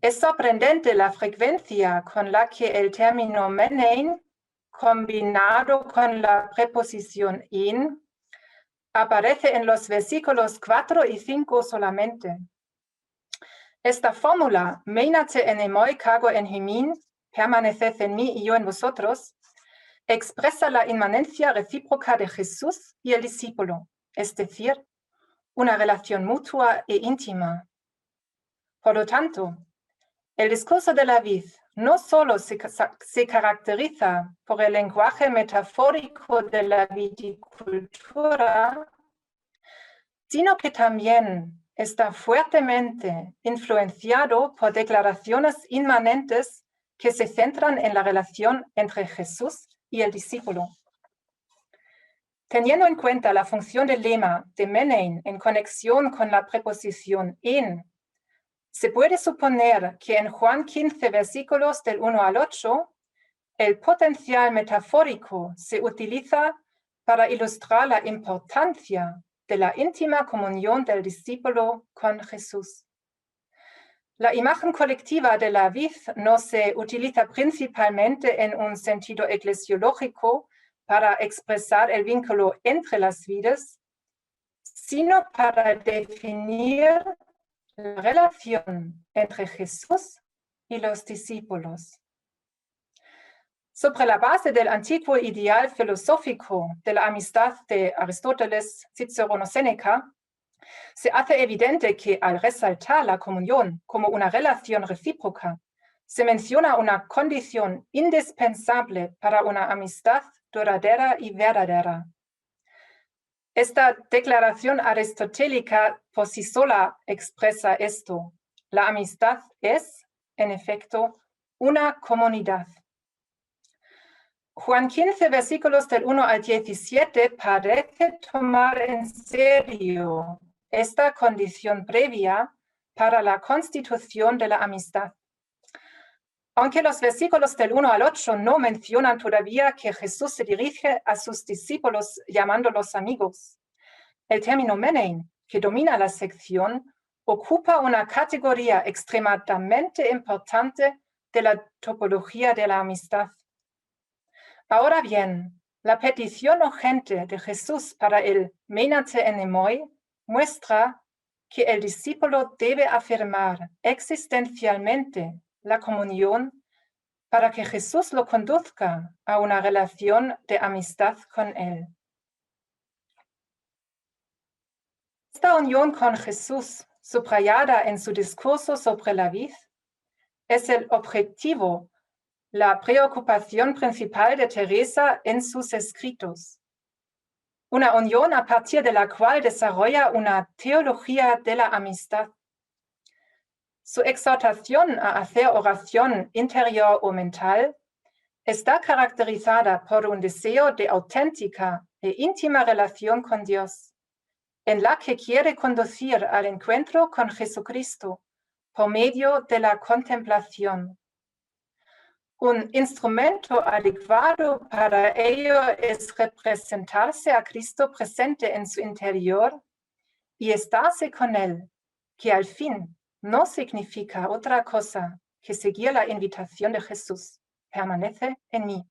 Es sorprendente la frecuencia con la que el término menein, combinado con la preposición in, aparece en los versículos 4 y 5 solamente. Esta fórmula, meinate en emoi cago en himin, permaneced en mí y yo en vosotros, expresa la inmanencia recíproca de Jesús y el discípulo, es decir, una relación mutua e íntima. Por lo tanto, el discurso de la vid no solo se caracteriza por el lenguaje metafórico de la viticultura, sino que también está fuertemente influenciado por declaraciones inmanentes que se centran en la relación entre Jesús y el discípulo. Teniendo en cuenta la función del lema de menein en conexión con la preposición en, Se puede suponer que en Juan 15, versículos del 1 al 8, el potencial metafórico se utiliza para ilustrar la importancia de la íntima comunión del discípulo con Jesús. La imagen colectiva de la vid no se utiliza principalmente en un sentido eclesiológico para expresar el vínculo entre las vides, sino para definir la relación entre Jesús y los discípulos. Sobre la base del antiguo ideal filosófico de la amistad de Aristóteles, Cicerón o Séneca, se hace evidente que al resaltar la comunión como una relación recíproca, se menciona una condición indispensable para una amistad duradera y verdadera. Esta declaración aristotélica por sí sola expresa esto. La amistad es, en efecto, una comunidad. Juan 15, versículos del 1 al 17 parece tomar en serio esta condición previa para la constitución de la amistad. Aunque los versículos del 1 al 8 no mencionan todavía que Jesús se dirige a sus discípulos llamándolos amigos, el término menein, que domina la sección, ocupa una categoría extremadamente importante de la topología de la amistad. Ahora bien, la petición urgente de Jesús para el meinate enemoi muestra que el discípulo debe afirmar existencialmente la comunión para que Jesús lo conduzca a una relación de amistad con él. Esta unión con Jesús, subrayada en su discurso sobre la vid, es el objetivo, la preocupación principal de Teresa en sus escritos. Una unión a partir de la cual desarrolla una teología de la amistad. Su exhortación a hacer oración interior o mental está caracterizada por un deseo de auténtica e íntima relación con Dios, en la que quiere conducir al encuentro con Jesucristo por medio de la contemplación. Un instrumento adecuado para ello es representarse a Cristo presente en su interior y estarse con Él, que al fin no significa otra cosa que seguir la invitación de Jesús. Permanece en mí.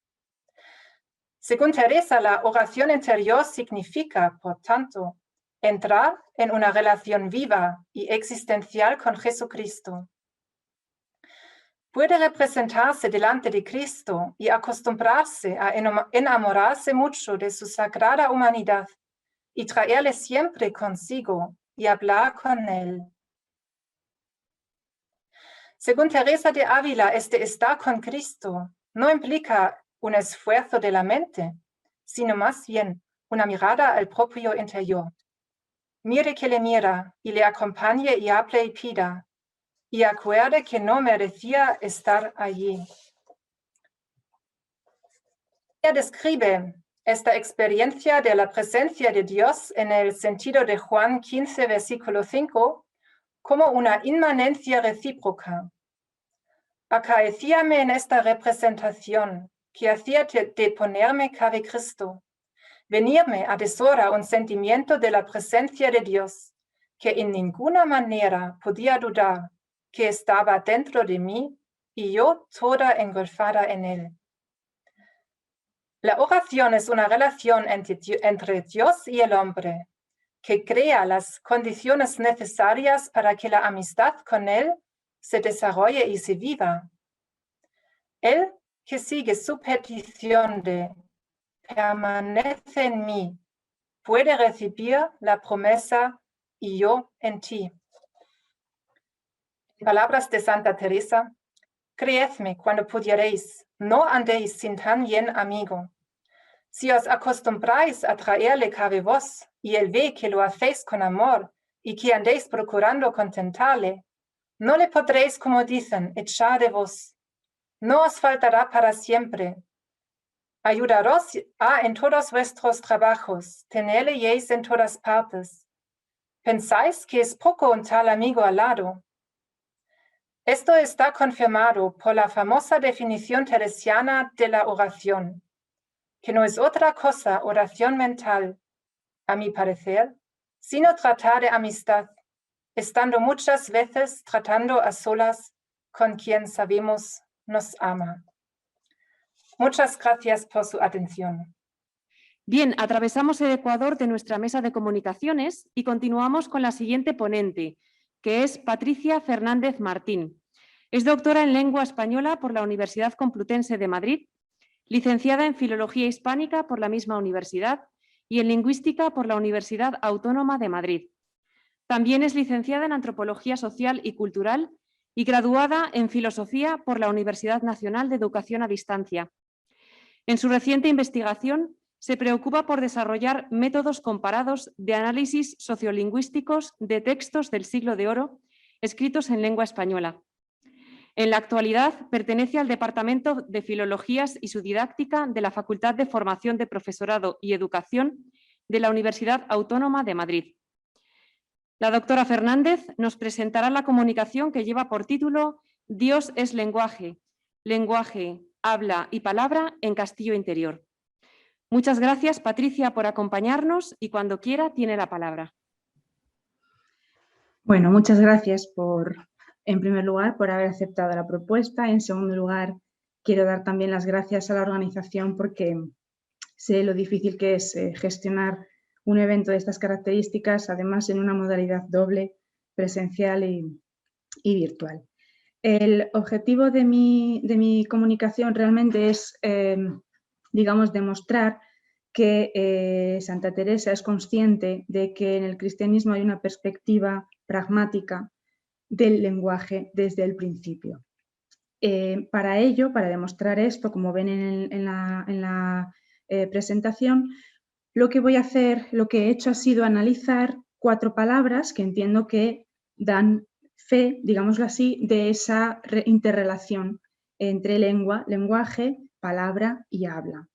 Según Teresa, la oración interior significa, por tanto, entrar en una relación viva y existencial con Jesucristo. Puede representarse delante de Cristo y acostumbrarse a enamorarse mucho de su sagrada humanidad y traerle siempre consigo y hablar con él. Según Teresa de Ávila, este estar con Cristo no implica un esfuerzo de la mente, sino más bien una mirada al propio interior. Mire que le mira y le acompañe y hable y pida, y acuerde que no merecía estar allí. Ella describe esta experiencia de la presencia de Dios en el sentido de Juan 15, versículo 5, como una inmanencia recíproca. Acaecíame en esta representación que hacía de ponerme cabe Cristo, venirme a deshora un sentimiento de la presencia de Dios, que en ninguna manera podía dudar que estaba dentro de mí y yo toda engolfada en él. La oración es una relación entre Dios y el hombre, que crea las condiciones necesarias para que la amistad con él se desarrolle y se viva. Él que sigue su petición de permanece en mí, puede recibir la promesa y yo en ti. En palabras de Santa Teresa, creedme cuando pudiereis, no andéis sin tan bien amigo. Si os acostumbráis a traerle cabe vos, y él ve que lo hacéis con amor, y que andéis procurando contentarle, no le podréis, como dicen, echar de vos. No os faltará para siempre. Ayudaros en todos vuestros trabajos, tenerleis en todas partes. ¿Pensáis que es poco un tal amigo al lado? Esto está confirmado por la famosa definición teresiana de la oración, que no es otra cosa oración mental, a mi parecer, sino tratar de amistad, estando muchas veces tratando a solas con quien sabemos nos ama. Muchas gracias por su atención. Bien, atravesamos el Ecuador de nuestra mesa de comunicaciones y continuamos con la siguiente ponente, que es Patricia Fernández Martín. Es doctora en Lengua Española por la Universidad Complutense de Madrid, licenciada en Filología Hispánica por la misma universidad y en Lingüística por la Universidad Autónoma de Madrid. También es licenciada en Antropología Social y Cultural y graduada en Filosofía por la Universidad Nacional de Educación a Distancia. En su reciente investigación se preocupa por desarrollar métodos comparados de análisis sociolingüísticos de textos del Siglo de Oro escritos en lengua española. En la actualidad pertenece al Departamento de Filologías y su didáctica de la Facultad de Formación de Profesorado y Educación de la Universidad Autónoma de Madrid. La doctora Fernández nos presentará la comunicación que lleva por título Dios es lenguaje, lenguaje, habla y palabra en Castillo Interior. Muchas gracias, Patricia, por acompañarnos y cuando quiera tiene la palabra. Bueno, muchas gracias en primer lugar, por haber aceptado la propuesta. En segundo lugar, quiero dar también las gracias a la organización porque sé lo difícil que es gestionar un evento de estas características, además en una modalidad doble, presencial y virtual. El objetivo de mi comunicación realmente es, digamos, demostrar que Santa Teresa es consciente de que en el cristianismo hay una perspectiva pragmática del lenguaje desde el principio. Para ello, para demostrar esto, como ven en la presentación, lo que voy a hacer, lo que he hecho ha sido analizar 4 palabras que entiendo que dan fe, digámoslo así, de esa interrelación entre lengua, lenguaje, palabra y habla.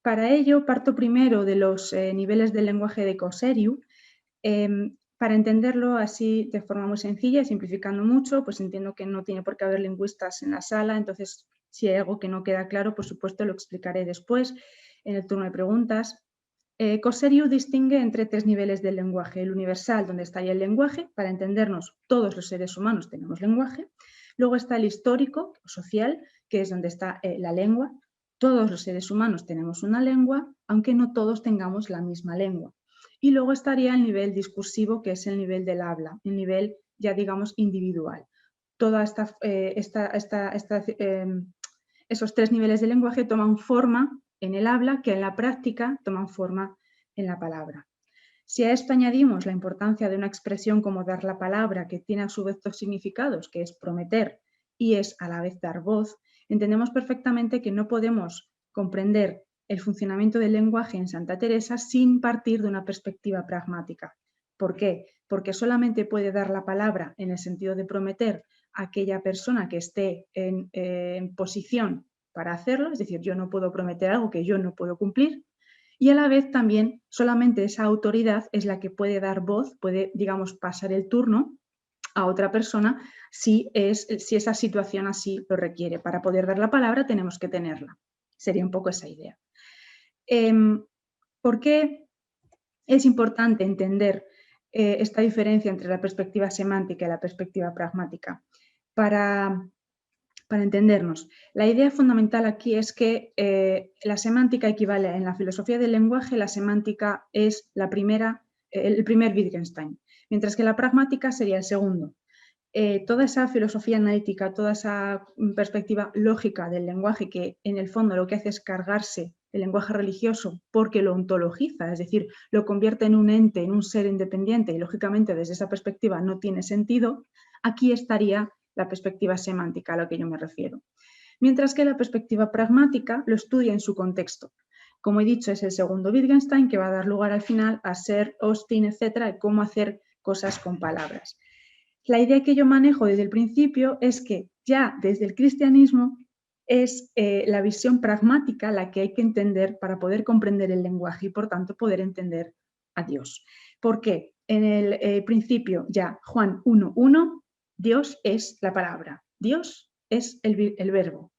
Para ello parto primero de los niveles del lenguaje de Cosseriu. Para entenderlo así de forma muy sencilla y simplificando mucho, pues entiendo que no tiene por qué haber lingüistas en la sala, entonces si hay algo que no queda claro, por supuesto lo explicaré después en el turno de preguntas. Cosseriu distingue entre 3 niveles del lenguaje: el universal, donde estaría el lenguaje, para entendernos todos los seres humanos tenemos lenguaje; luego está el histórico o social, que es donde está la lengua, todos los seres humanos tenemos una lengua, aunque no todos tengamos la misma lengua; y luego estaría el nivel discursivo, que es el nivel del habla, el nivel ya digamos individual. Esos 3 niveles de lenguaje toman forma en el habla, que en la práctica toman forma en la palabra. Si a esto añadimos la importancia de una expresión como dar la palabra, que tiene a su vez 2 significados, que es prometer y es a la vez dar voz, entendemos perfectamente que no podemos comprender el funcionamiento del lenguaje en Santa Teresa sin partir de una perspectiva pragmática. ¿Por qué? Porque solamente puede dar la palabra en el sentido de prometer a aquella persona que esté en posición para hacerlo, es decir, yo no puedo prometer algo que yo no puedo cumplir, y a la vez también solamente esa autoridad es la que puede dar voz, puede, digamos, pasar el turno a otra persona si esa situación así lo requiere. Para poder dar la palabra tenemos que tenerla. Sería un poco esa idea. ¿Por qué es importante entender esta diferencia entre la perspectiva semántica y la perspectiva pragmática? Para entendernos, la idea fundamental aquí es que la semántica equivale en la filosofía del lenguaje, la semántica es el primer Wittgenstein, mientras que la pragmática sería el segundo. Toda esa filosofía analítica, toda esa perspectiva lógica del lenguaje, que en el fondo lo que hace es cargarse el lenguaje religioso porque lo ontologiza, es decir, lo convierte en un ente, en un ser independiente, y lógicamente desde esa perspectiva no tiene sentido, aquí estaría la perspectiva semántica a la que yo me refiero. Mientras que la perspectiva pragmática lo estudia en su contexto. Como he dicho, es el segundo Wittgenstein, que va a dar lugar al final a Searle, Austin, etcétera, de cómo hacer cosas con palabras. La idea que yo manejo desde el principio es que ya desde el cristianismo es la visión pragmática la que hay que entender para poder comprender el lenguaje y por tanto poder entender a Dios. ¿Por qué? En el principio ya Juan 1:1 Dios es la palabra, Dios es el verbo.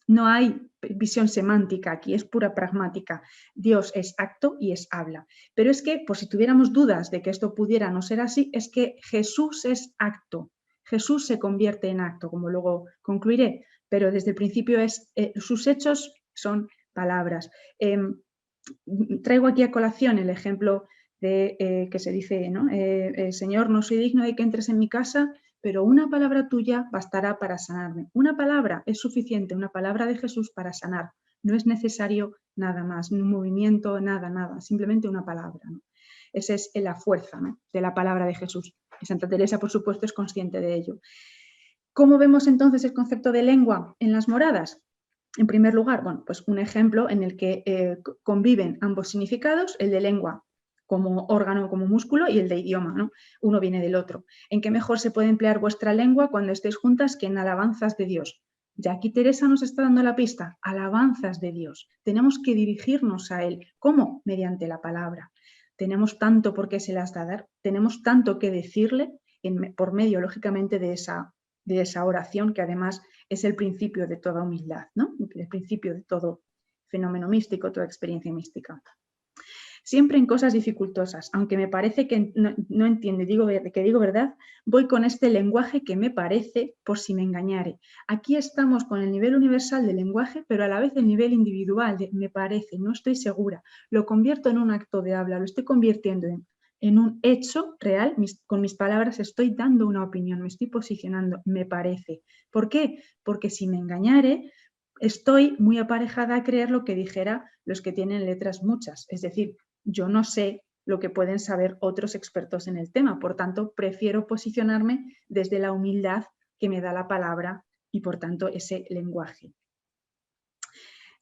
No hay visión semántica aquí, es pura pragmática. Dios es acto y es habla. Pero es que, por si tuviéramos dudas de que esto pudiera no ser así, es que Jesús es acto. Jesús se convierte en acto, como luego concluiré, pero desde el principio sus hechos son palabras. Traigo aquí a colación el ejemplo de que se dice, ¿no? Señor, no soy digno de que entres en mi casa, pero una palabra tuya bastará para sanarme. Una palabra es suficiente, una palabra de Jesús para sanar. No es necesario nada más, ni un movimiento, nada, simplemente una palabra, ¿no? Esa es la fuerza, ¿no?, de la palabra de Jesús. Y Santa Teresa, por supuesto, es consciente de ello. ¿Cómo vemos entonces el concepto de lengua en las moradas? En primer lugar, bueno, pues un ejemplo en el que conviven ambos significados, el de lengua como órgano, como músculo, y el de idioma, ¿no? Uno viene del otro. ¿En qué mejor se puede emplear vuestra lengua cuando estéis juntas que en alabanzas de Dios? Ya aquí Teresa nos está dando la pista, alabanzas de Dios. Tenemos que dirigirnos a Él. ¿Cómo? Mediante la palabra. Tenemos tanto por qué se las da dar, tenemos tanto que decirle por medio, lógicamente, de esa oración, que además es el principio de toda humildad, ¿no? El principio de todo fenómeno místico, toda experiencia mística. Siempre en cosas dificultosas, aunque me parece que no entiendo y digo verdad, voy con este lenguaje que me parece, por si me engañare. Aquí estamos con el nivel universal del lenguaje, pero a la vez el nivel individual de me parece, no estoy segura. Lo convierto en un acto de habla, lo estoy convirtiendo en un hecho real. Con mis palabras estoy dando una opinión, me estoy posicionando, me parece. ¿Por qué? Porque si me engañare, estoy muy aparejada a creer lo que dijera los que tienen letras muchas, es decir, yo no sé lo que pueden saber otros expertos en el tema, por tanto, prefiero posicionarme desde la humildad que me da la palabra y, por tanto, ese lenguaje.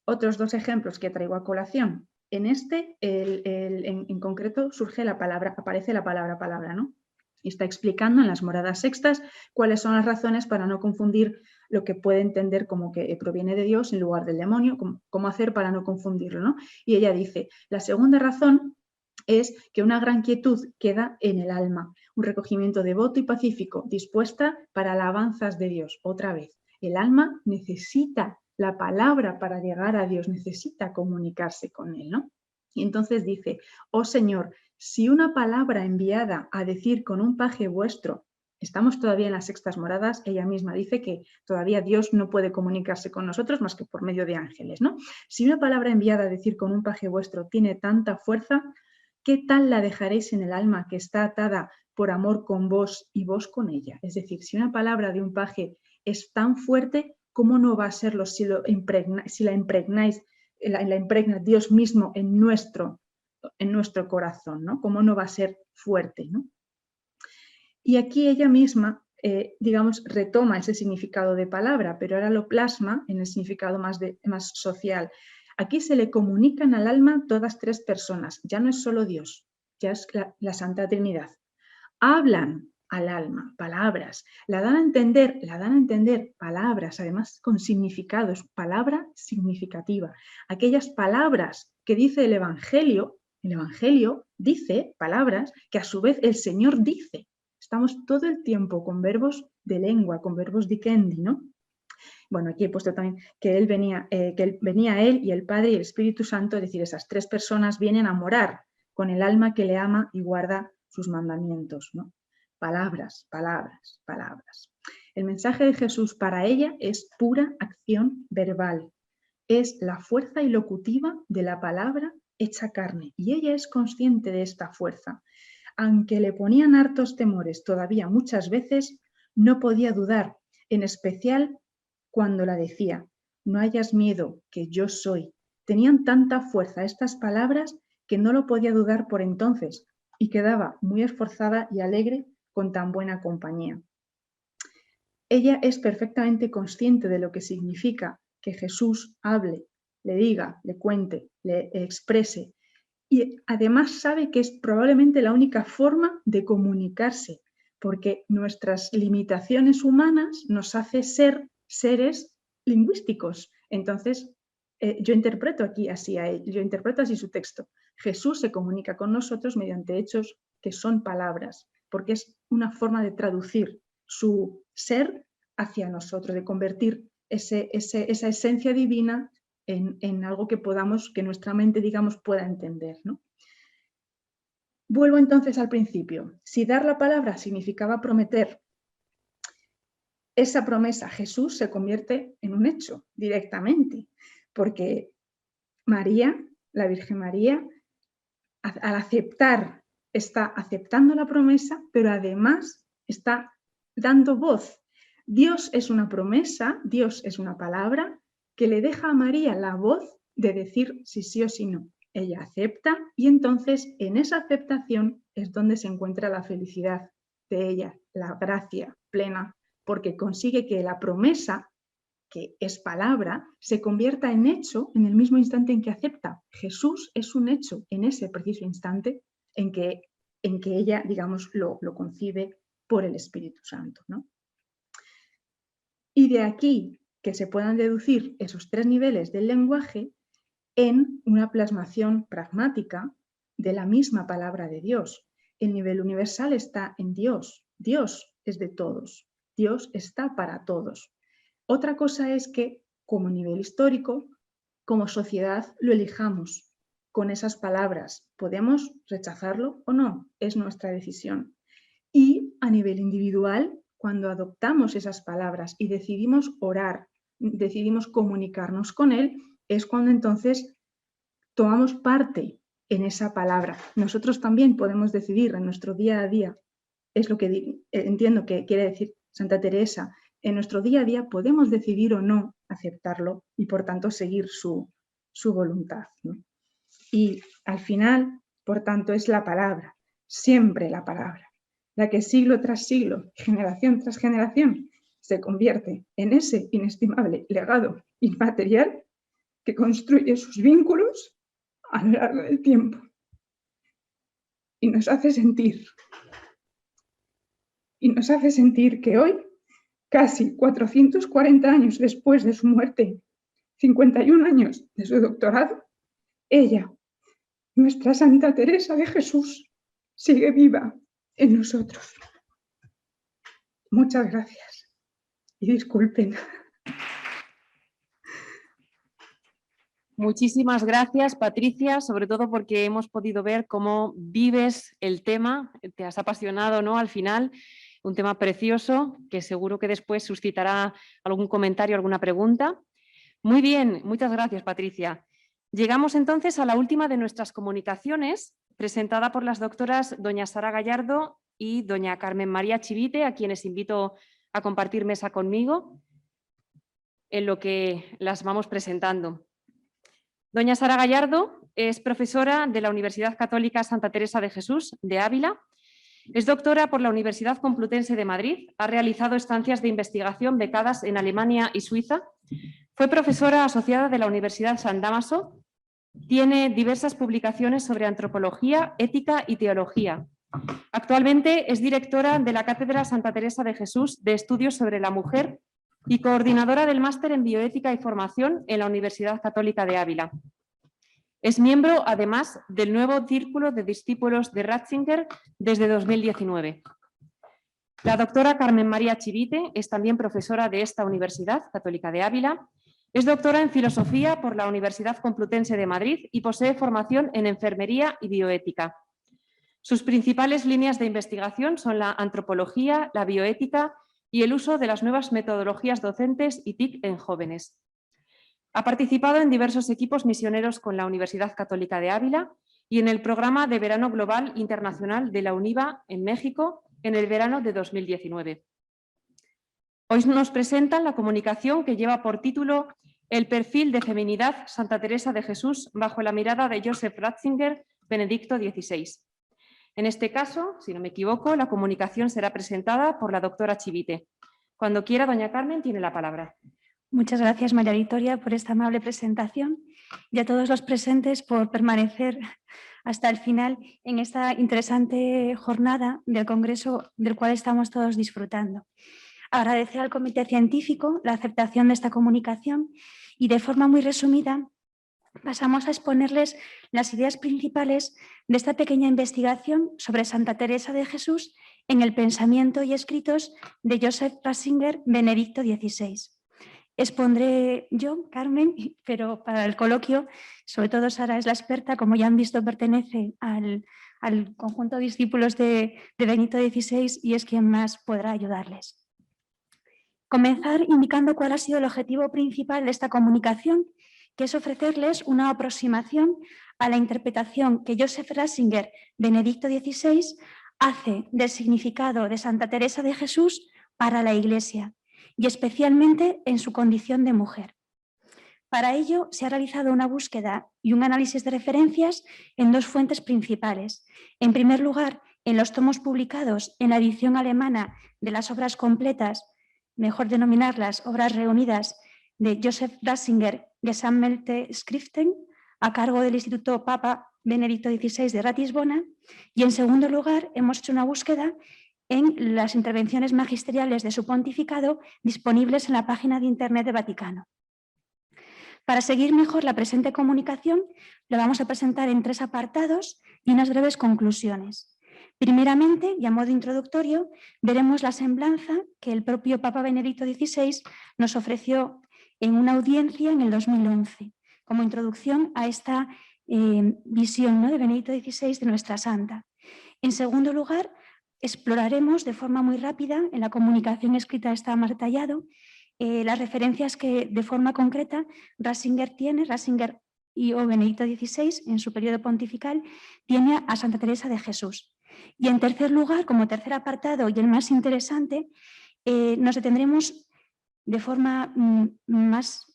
Otros dos ejemplos que traigo a colación. En este, en concreto, aparece la palabra, ¿no? Y está explicando en las moradas sextas cuáles son las razones para no confundir lo que puede entender como que proviene de Dios en lugar del demonio, cómo hacer para no confundirlo, ¿no? Y ella dice, la segunda razón es que una gran quietud queda en el alma, un recogimiento devoto y pacífico, dispuesta para alabanzas de Dios. Otra vez, el alma necesita la palabra para llegar a Dios, necesita comunicarse con Él, ¿no? Y entonces dice, oh Señor, si una palabra enviada a decir con un paje vuestro, estamos todavía en las sextas moradas, ella misma dice que todavía Dios no puede comunicarse con nosotros más que por medio de ángeles, ¿no? Si una palabra enviada a decir con un paje vuestro tiene tanta fuerza, ¿qué tal la dejaréis en el alma que está atada por amor con vos y vos con ella? Es decir, si una palabra de un paje es tan fuerte, ¿cómo no va a serlo si la impregnáis, la impregna Dios mismo en nuestro corazón, ¿no? ¿Cómo no va a ser fuerte, ¿no? Y aquí ella misma, digamos, retoma ese significado de palabra, pero ahora lo plasma en el significado más social. Aquí se le comunican al alma todas tres personas, ya no es solo Dios, ya es la Santa Trinidad. Hablan al alma, palabras, la dan a entender palabras, además con significados, palabra significativa. Aquellas palabras que dice el Evangelio dice palabras que a su vez el Señor dice. Estamos todo el tiempo con verbos de lengua, con verbos dicendi, ¿no? Bueno, aquí he puesto también que él venía él y el Padre y el Espíritu Santo, es decir, esas tres personas vienen a morar con el alma que le ama y guarda sus mandamientos, ¿no? Palabras, palabras, palabras. El mensaje de Jesús para ella es pura acción verbal. Es la fuerza ilocutiva de la palabra hecha carne y ella es consciente de esta fuerza. Aunque le ponían hartos temores todavía muchas veces, no podía dudar, en especial cuando la decía, no hayas miedo, que yo soy. Tenían tanta fuerza estas palabras que no lo podía dudar por entonces y quedaba muy esforzada y alegre con tan buena compañía. Ella es perfectamente consciente de lo que significa que Jesús hable, le diga, le cuente, le exprese y además sabe que es probablemente la única forma de comunicarse porque nuestras limitaciones humanas nos hace ser seres lingüísticos. Entonces, yo interpreto así su texto. Jesús se comunica con nosotros mediante hechos que son palabras, porque es una forma de traducir su ser hacia nosotros, de convertir esa esencia divina en algo que podamos, que nuestra mente, digamos, pueda entender, ¿no? Vuelvo entonces al principio. Si dar la palabra significaba prometer, esa promesa Jesús se convierte en un hecho directamente, porque María, la Virgen María, al aceptar, está aceptando la promesa, pero además está dando voz. Dios es una promesa, Dios es una palabra que le deja a María la voz de decir si sí o si no. Ella acepta y entonces en esa aceptación es donde se encuentra la felicidad de ella, la gracia plena, porque consigue que la promesa, que es palabra, se convierta en hecho en el mismo instante en que acepta. Jesús es un hecho en ese preciso instante en que ella, digamos, lo concibe por el Espíritu Santo, ¿no? Y de aquí que se puedan deducir esos 3 niveles del lenguaje en una plasmación pragmática de la misma palabra de Dios. El nivel universal está en Dios. Dios es de todos. Dios está para todos. Otra cosa es que, como nivel histórico, como sociedad, lo elijamos con esas palabras. Podemos rechazarlo o no, es nuestra decisión. Y a nivel individual, cuando adoptamos esas palabras y decidimos orar, decidimos comunicarnos con Él, es cuando entonces tomamos parte en esa palabra. Nosotros también podemos decidir en nuestro día a día, es lo que entiendo que quiere decir Santa Teresa, en nuestro día a día podemos decidir o no aceptarlo y por tanto seguir su voluntad, ¿no? Y al final, por tanto, es la palabra, siempre la palabra, la que siglo tras siglo, generación tras generación, se convierte en ese inestimable legado inmaterial que construye sus vínculos a lo largo del tiempo y nos hace sentir que hoy, casi 440 años después de su muerte, 51 años de su doctorado, ella, nuestra Santa Teresa de Jesús, sigue viva en nosotros. Muchas gracias y disculpen. Muchísimas gracias, Patricia, sobre todo porque hemos podido ver cómo vives el tema, te has apasionado, ¿no? Al final, un tema precioso que seguro que después suscitará algún comentario, alguna pregunta. Muy bien, muchas gracias, Patricia. Llegamos entonces a la última de nuestras comunicaciones, presentada por las doctoras doña Sara Gallardo y doña Carmen María Chivite, a quienes invito a compartir mesa conmigo en lo que las vamos presentando. Doña Sara Gallardo es profesora de la Universidad Católica Santa Teresa de Jesús de Ávila, es doctora por la Universidad Complutense de Madrid, ha realizado estancias de investigación becadas en Alemania y Suiza, fue profesora asociada de la Universidad San Dámaso, tiene diversas publicaciones sobre antropología, ética y teología. Actualmente es directora de la Cátedra Santa Teresa de Jesús de Estudios sobre la Mujer y coordinadora del Máster en Bioética y Formación en la Universidad Católica de Ávila. Es miembro, además, del nuevo Círculo de Discípulos de Ratzinger desde 2019. La doctora Carmen María Chivite es también profesora de esta Universidad Católica de Ávila, es doctora en Filosofía por la Universidad Complutense de Madrid y posee formación en Enfermería y Bioética. Sus principales líneas de investigación son la antropología, la bioética y el uso de las nuevas metodologías docentes y TIC en jóvenes. Ha participado en diversos equipos misioneros con la Universidad Católica de Ávila y en el programa de Verano Global Internacional de la UNIVA en México en el verano de 2019. Hoy nos presentan la comunicación que lleva por título El perfil de feminidad Santa Teresa de Jesús bajo la mirada de Joseph Ratzinger, Benedicto XVI. En este caso, si no me equivoco, la comunicación será presentada por la doctora Chivite. Cuando quiera, doña Carmen, tiene la palabra. Muchas gracias, María Victoria, por esta amable presentación y a todos los presentes por permanecer hasta el final en esta interesante jornada del Congreso del cual estamos todos disfrutando. Agradecer al Comité Científico la aceptación de esta comunicación y, de forma muy resumida, pasamos a exponerles las ideas principales de esta pequeña investigación sobre Santa Teresa de Jesús en el pensamiento y escritos de Joseph Ratzinger, Benedicto XVI. Expondré yo, Carmen, pero para el coloquio, sobre todo Sara es la experta, como ya han visto, pertenece al conjunto de discípulos de Benedicto XVI y es quien más podrá ayudarles. Comenzar indicando cuál ha sido el objetivo principal de esta comunicación, que es ofrecerles una aproximación a la interpretación que Joseph Ratzinger, Benedicto XVI, hace del significado de Santa Teresa de Jesús para la Iglesia, y especialmente en su condición de mujer. Para ello se ha realizado una búsqueda y un análisis de referencias en dos fuentes principales. En primer lugar, en los tomos publicados en la edición alemana de las obras completas, mejor denominarlas obras reunidas, de Joseph Ratzinger, Gesammelte Schriften, a cargo del Instituto Papa Benedicto XVI de Ratisbona, y en segundo lugar hemos hecho una búsqueda en las intervenciones magisteriales de su pontificado disponibles en la página de Internet de Vaticano. Para seguir mejor la presente comunicación, lo vamos a presentar en 3 apartados y unas breves conclusiones. Primeramente, y a modo introductorio, veremos la semblanza que el propio Papa Benedicto XVI nos ofreció en una audiencia en el 2011, como introducción a esta visión, ¿no?, de Benedicto XVI de nuestra santa. En segundo lugar, exploraremos de forma muy rápida, en la comunicación escrita está más detallado, las referencias que de forma concreta Ratzinger y o Benedicto XVI, en su periodo pontifical, tiene a Santa Teresa de Jesús. Y en tercer lugar, como tercer apartado y el más interesante, nos detendremos de forma más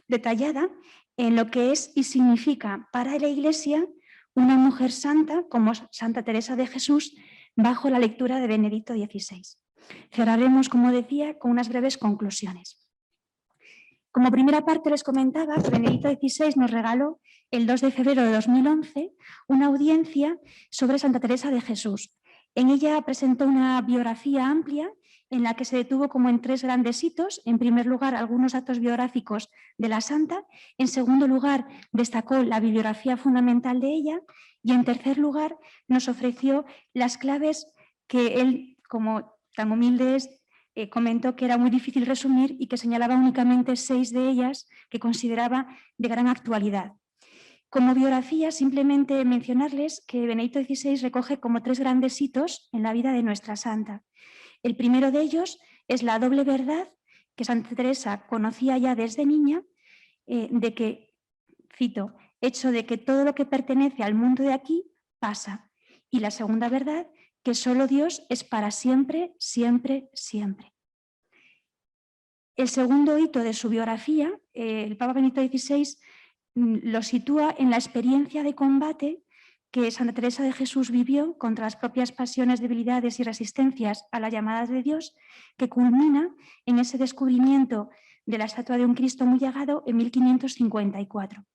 detallada en lo que es y significa para la Iglesia una mujer santa como Santa Teresa de Jesús bajo la lectura de Benedicto XVI. Cerraremos, como decía, con unas breves conclusiones. Como primera parte les comentaba que Benedicto XVI nos regaló el 2 de febrero de 2011 una audiencia sobre Santa Teresa de Jesús. En ella presentó una biografía amplia en la que se detuvo como en 3 grandes hitos. En primer lugar, algunos datos biográficos de la santa. En segundo lugar, destacó la bibliografía fundamental de ella. Y en tercer lugar, nos ofreció las claves que él, como tan humilde es, comentó que era muy difícil resumir y que señalaba únicamente 6 de ellas que consideraba de gran actualidad. Como biografía, simplemente mencionarles que Benedicto XVI recoge como 3 grandes hitos en la vida de nuestra santa. El primero de ellos es la doble verdad que Santa Teresa conocía ya desde niña, de que, cito, hecho de que todo lo que pertenece al mundo de aquí pasa. Y la segunda verdad, que solo Dios es para siempre, siempre, siempre. El segundo hito de su biografía, el Papa Benedicto XVI lo sitúa en la experiencia de combate que Santa Teresa de Jesús vivió contra las propias pasiones, debilidades y resistencias a las llamadas de Dios, que culmina en ese descubrimiento de la estatua de un Cristo muy llagado en 1554.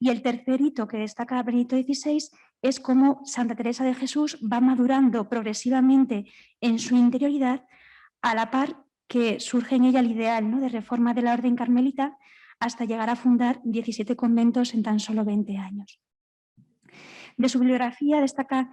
Y el tercer hito que destaca Benedicto XVI es cómo Santa Teresa de Jesús va madurando progresivamente en su interioridad, a la par que surge en ella el ideal, ¿no?, de reforma de la orden carmelita, hasta llegar a fundar 17 conventos en tan solo 20 años. De su bibliografía destaca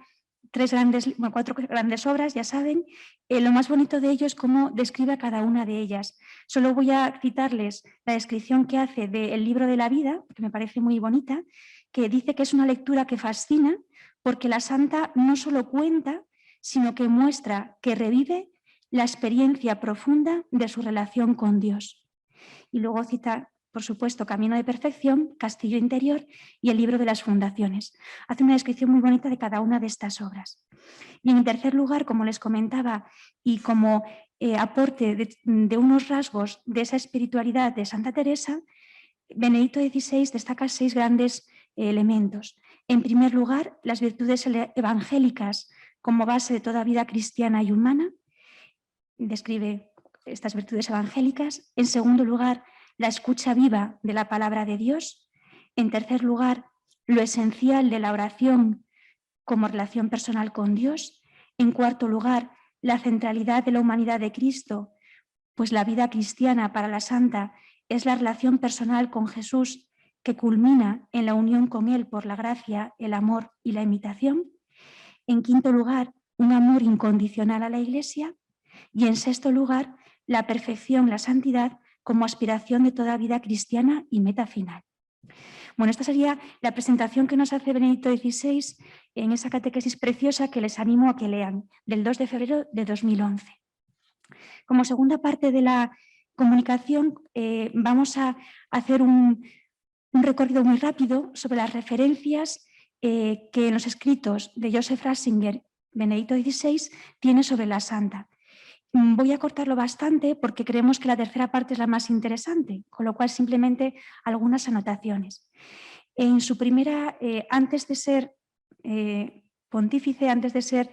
4 grandes obras, ya saben. Lo más bonito de ello es cómo describe a cada una de ellas. Solo voy a citarles la descripción que hace del libro de la vida, que me parece muy bonita, que dice que es una lectura que fascina porque la santa no solo cuenta, sino que muestra, que revive la experiencia profunda de su relación con Dios. Y luego cita, por supuesto, Camino de Perfección, Castillo Interior y el libro de las Fundaciones. Hace una descripción muy bonita de cada una de estas obras. Y en tercer lugar, como les comentaba, y como aporte de unos rasgos de esa espiritualidad de Santa Teresa, Benedicto XVI destaca 6 grandes elementos. En primer lugar, las virtudes evangélicas como base de toda vida cristiana y humana. Describe estas virtudes evangélicas. En segundo lugar, la escucha viva de la palabra de Dios. En tercer lugar, lo esencial de la oración como relación personal con Dios. En cuarto lugar, la centralidad de la humanidad de Cristo, pues la vida cristiana para la santa es la relación personal con Jesús que culmina en la unión con Él por la gracia, el amor y la imitación. En quinto lugar, un amor incondicional a la Iglesia y, en sexto lugar, la perfección, la santidad como aspiración de toda vida cristiana y meta final. Bueno, esta sería la presentación que nos hace Benedicto XVI en esa catequesis preciosa que les animo a que lean, del 2 de febrero de 2011. Como segunda parte de la comunicación, vamos a hacer un recorrido muy rápido sobre las referencias que en los escritos de Joseph Ratzinger, Benedicto XVI, tiene sobre la santa. Voy a cortarlo bastante porque creemos que la tercera parte es la más interesante, con lo cual simplemente algunas anotaciones. En su primera, antes de ser pontífice, antes de ser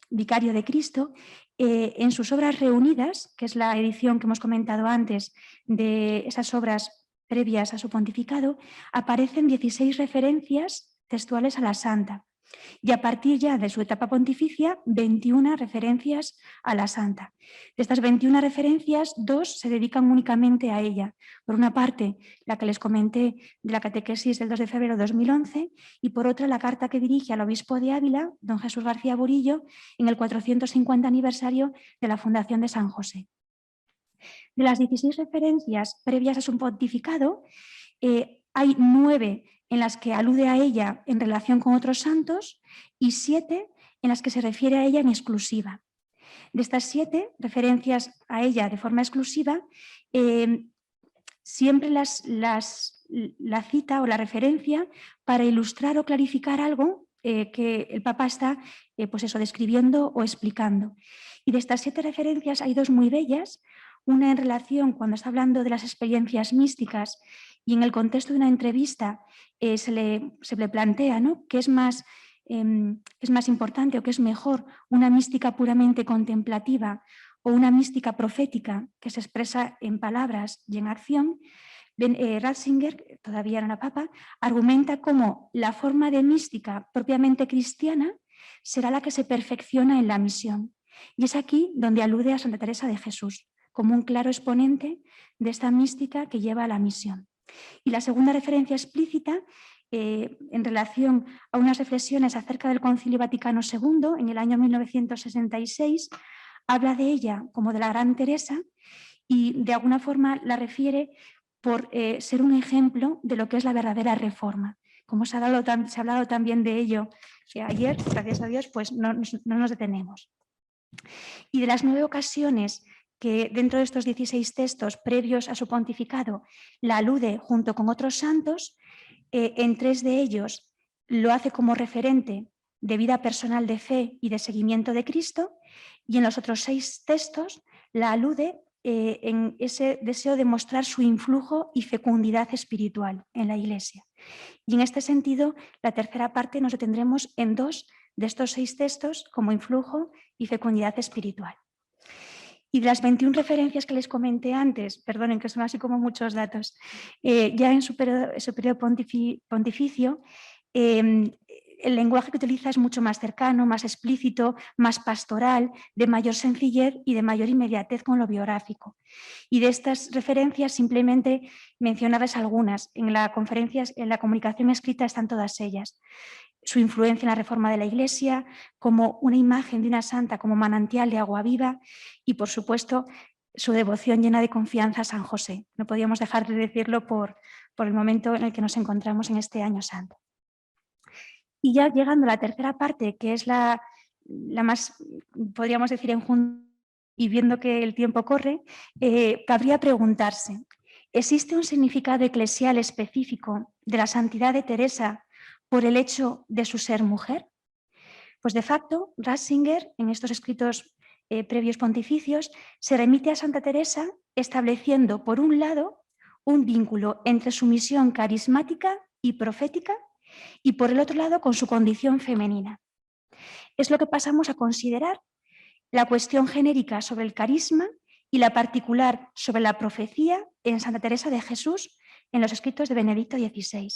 vicario de Cristo, en sus obras reunidas, que es la edición que hemos comentado antes de esas obras previas a su pontificado, aparecen 16 referencias textuales a la santa. Y a partir ya de su etapa pontificia, 21 referencias a la santa. De estas 21 referencias, 2 se dedican únicamente a ella. Por una parte, la que les comenté de la catequesis del 2 de febrero de 2011 y por otra, la carta que dirige al obispo de Ávila, don Jesús García Burillo, en el 450 aniversario de la fundación de San José. De las 16 referencias previas a su pontificado, hay 9 en las que alude a ella en relación con otros santos y 7 en las que se refiere a ella en exclusiva. De estas 7 referencias a ella de forma exclusiva, siempre la cita o la referencia para ilustrar o clarificar algo que el Papa está pues eso, describiendo o explicando. Y de estas 7 referencias hay 2 muy bellas, una en relación cuando está hablando de las experiencias místicas y en el contexto de una entrevista se le plantea, ¿no?, que es más importante o que es mejor una mística puramente contemplativa o una mística profética que se expresa en palabras y en acción. Ratzinger, todavía era papa, argumenta cómo la forma de mística propiamente cristiana será la que se perfecciona en la misión. Y es aquí donde alude a Santa Teresa de Jesús, como un claro exponente de esta mística que lleva a la misión. Y la segunda referencia explícita, en relación a unas reflexiones acerca del Concilio Vaticano II, en el año 1966, habla de ella como de la Gran Teresa y de alguna forma la refiere por ser un ejemplo de lo que es la verdadera reforma. Como se ha hablado también de ello ayer, gracias a Dios, pues no nos detenemos. Y de las 9 ocasiones que dentro de estos 16 textos previos a su pontificado la alude junto con otros santos, en 3 de ellos lo hace como referente de vida personal de fe y de seguimiento de Cristo, y en los otros 6 textos la alude en ese deseo de mostrar su influjo y fecundidad espiritual en la Iglesia. Y en este sentido, la tercera parte nos detendremos en 2 de estos 6 textos como influjo y fecundidad espiritual. Y de las 21 referencias que les comenté antes, perdonen que son así como muchos datos, ya en su periodo pontificio, el lenguaje que utiliza es mucho más cercano, más explícito, más pastoral, de mayor sencillez y de mayor inmediatez con lo biográfico. Y de estas referencias simplemente mencionarles algunas. En la comunicación escrita están todas ellas. Su influencia en la reforma de la Iglesia, como una imagen de una santa como manantial de agua viva y, por supuesto, su devoción llena de confianza a San José. No podíamos dejar de decirlo por el momento en el que nos encontramos en este año santo. Y ya llegando a la tercera parte, que es la más, podríamos decir, enjundia, y viendo que el tiempo corre, cabría preguntarse, ¿existe un significado eclesial específico de la santidad de Teresa por el hecho de su ser mujer? Pues de facto, Ratzinger, en estos escritos previos pontificios, se remite a Santa Teresa estableciendo, por un lado, un vínculo entre su misión carismática y profética y, por el otro lado, con su condición femenina. Es lo que pasamos a considerar la cuestión genérica sobre el carisma y la particular sobre la profecía en Santa Teresa de Jesús en los escritos de Benedicto XVI.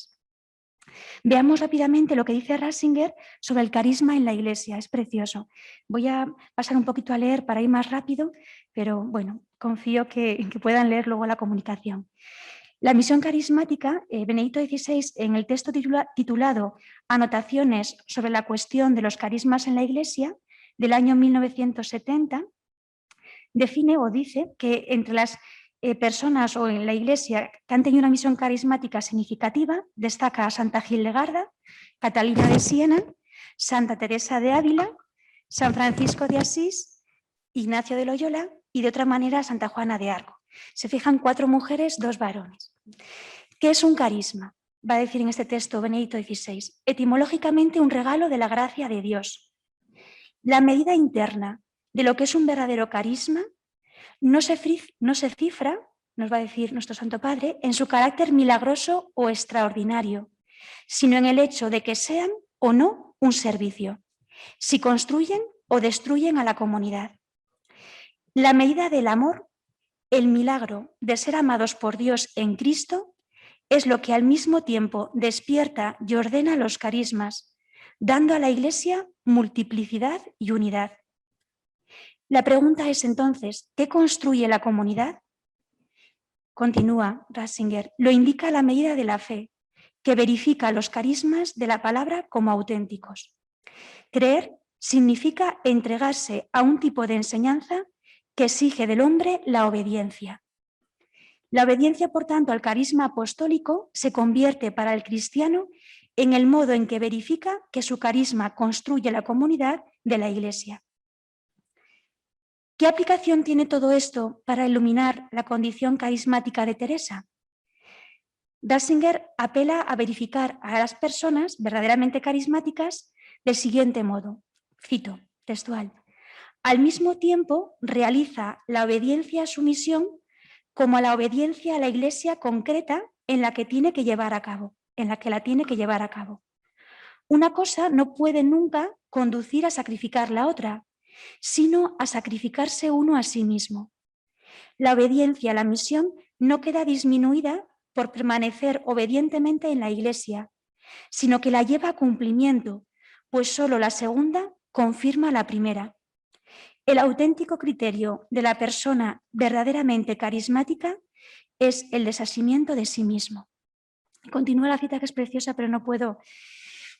Veamos rápidamente lo que dice Ratzinger sobre el carisma en la Iglesia, es precioso. Voy a pasar un poquito a leer para ir más rápido, pero bueno, confío que puedan leer luego la comunicación. La misión carismática, Benedicto XVI, en el texto titulado Anotaciones sobre la cuestión de los carismas en la Iglesia, del año 1970, define o dice que entre las personas o en la Iglesia que han tenido una misión carismática significativa, destaca a Santa Gildegarda, Catalina de Siena, Santa Teresa de Ávila, San Francisco de Asís, Ignacio de Loyola y de otra manera Santa Juana de Arco. Se fijan 4 mujeres, 2 varones. ¿Qué es un carisma? Va a decir en este texto Benedicto XVI. Etimológicamente, un regalo de la gracia de Dios. La medida interna de lo que es un verdadero carisma no se cifra, nos va a decir nuestro Santo Padre, en su carácter milagroso o extraordinario, sino en el hecho de que sean o no un servicio, si construyen o destruyen a la comunidad. La medida del amor, el milagro de ser amados por Dios en Cristo, es lo que al mismo tiempo despierta y ordena los carismas, dando a la Iglesia multiplicidad y unidad. La pregunta es entonces, ¿qué construye la comunidad? Continúa Ratzinger, lo indica la medida de la fe, que verifica los carismas de la palabra como auténticos. Creer significa entregarse a un tipo de enseñanza que exige del hombre la obediencia. La obediencia, por tanto, al carisma apostólico se convierte para el cristiano en el modo en que verifica que su carisma construye la comunidad de la Iglesia. ¿Qué aplicación tiene todo esto para iluminar la condición carismática de Teresa? Ratzinger apela a verificar a las personas verdaderamente carismáticas del siguiente modo, cito, textual, al mismo tiempo realiza la obediencia a su misión como la obediencia a la Iglesia concreta en la que tiene que llevar a cabo, Una cosa no puede nunca conducir a sacrificar la otra, sino a sacrificarse uno a sí mismo. La obediencia a la misión no queda disminuida por permanecer obedientemente en la Iglesia, sino que la lleva a cumplimiento, pues solo la segunda confirma la primera. El auténtico criterio de la persona verdaderamente carismática es el desasimiento de sí mismo. Continúa la cita que es preciosa, pero no puedo.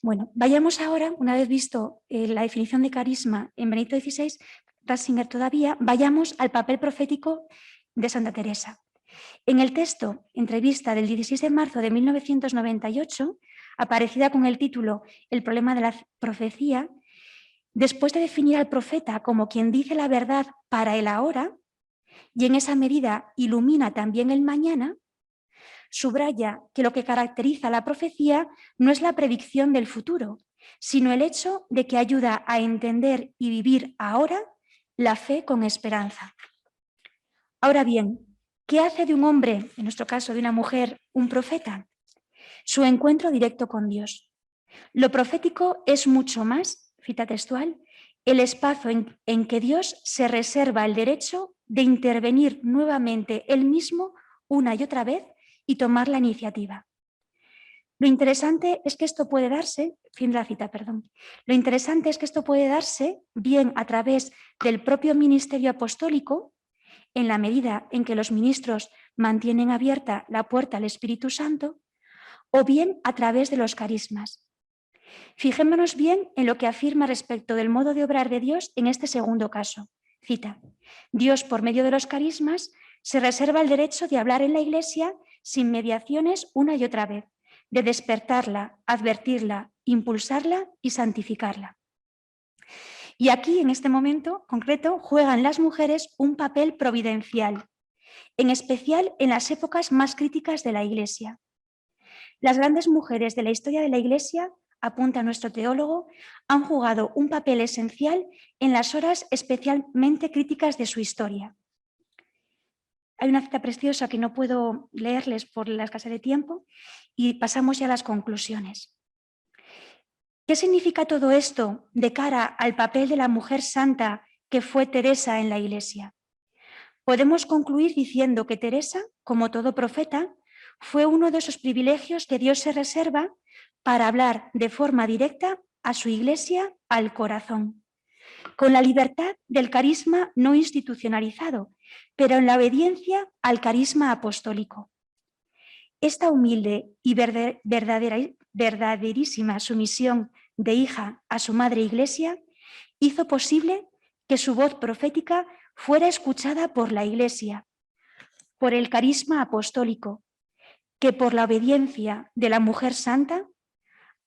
Bueno, vayamos ahora, una vez visto la definición de carisma en Benedicto XVI, Ratzinger todavía, vayamos al papel profético de Santa Teresa. En el texto, entrevista del 16 de marzo de 1998, aparecida con el título El problema de la profecía, después de definir al profeta como quien dice la verdad para el ahora, y en esa medida ilumina también el mañana, subraya que lo que caracteriza la profecía no es la predicción del futuro, sino el hecho de que ayuda a entender y vivir ahora la fe con esperanza. Ahora bien, ¿qué hace de un hombre, en nuestro caso de una mujer, un profeta? Su encuentro directo con Dios. Lo profético es mucho más, cita textual, el espacio en que Dios se reserva el derecho de intervenir nuevamente Él mismo una y otra vez y tomar la iniciativa. Lo interesante es que esto puede darse, fin de la cita, perdón. Lo interesante es que esto puede darse bien a través del propio ministerio apostólico, en la medida en que los ministros mantienen abierta la puerta al Espíritu Santo, o bien a través de los carismas. Fijémonos bien en lo que afirma respecto del modo de obrar de Dios en este segundo caso. Cita, Dios, por medio de los carismas, se reserva el derecho de hablar en la Iglesia sin mediaciones una y otra vez, de despertarla, advertirla, impulsarla y santificarla. Y aquí, en este momento concreto, juegan las mujeres un papel providencial, en especial en las épocas más críticas de la Iglesia. Las grandes mujeres de la historia de la Iglesia, apunta nuestro teólogo, han jugado un papel esencial en las horas especialmente críticas de su historia. Hay una cita preciosa que no puedo leerles por la escasez de tiempo y pasamos ya a las conclusiones. ¿Qué significa todo esto de cara al papel de la mujer santa que fue Teresa en la Iglesia? Podemos concluir diciendo que Teresa, como todo profeta, fue uno de esos privilegios que Dios se reserva para hablar de forma directa a su Iglesia al corazón, con la libertad del carisma no institucionalizado, pero en la obediencia al carisma apostólico. esta humilde y verdaderísima sumisión de hija a su madre Iglesia hizo posible que su voz profética fuera escuchada por la Iglesia, por el carisma apostólico, que por la obediencia de la mujer santa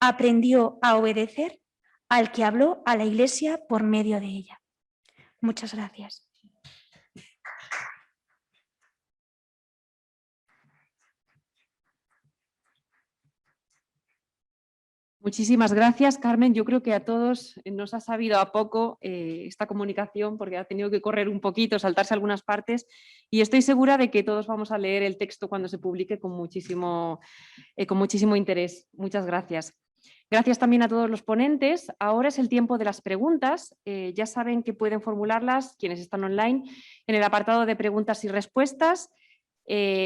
aprendió a obedecer al que habló a la Iglesia por medio de ella. Muchas gracias. Muchísimas gracias, Carmen. Yo creo que a todos nos ha sabido a poco esta comunicación porque ha tenido que correr un poquito, saltarse algunas partes y estoy segura de que todos vamos a leer el texto cuando se publique con muchísimo interés. Muchas gracias. Gracias también a todos los ponentes. Ahora es el tiempo de las preguntas. Ya saben que pueden formularlas quienes están online en el apartado de preguntas y respuestas.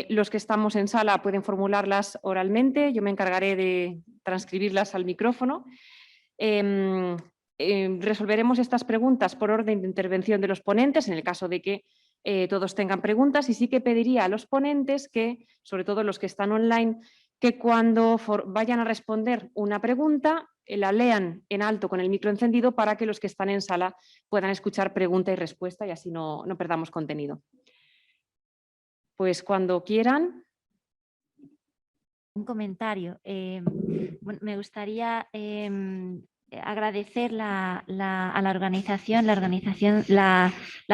Los que estamos en sala pueden formularlas oralmente, yo me encargaré de transcribirlas al micrófono. Resolveremos estas preguntas por orden de intervención de los ponentes, en el caso de que todos tengan preguntas, y sí que pediría a los ponentes que, sobre todo los que están online, que cuando vayan a responder una pregunta, la lean en alto con el micro encendido para que los que están en sala puedan escuchar pregunta y respuesta y así no perdamos contenido. Pues cuando quieran. Un comentario. Bueno, me gustaría agradecer a la organización la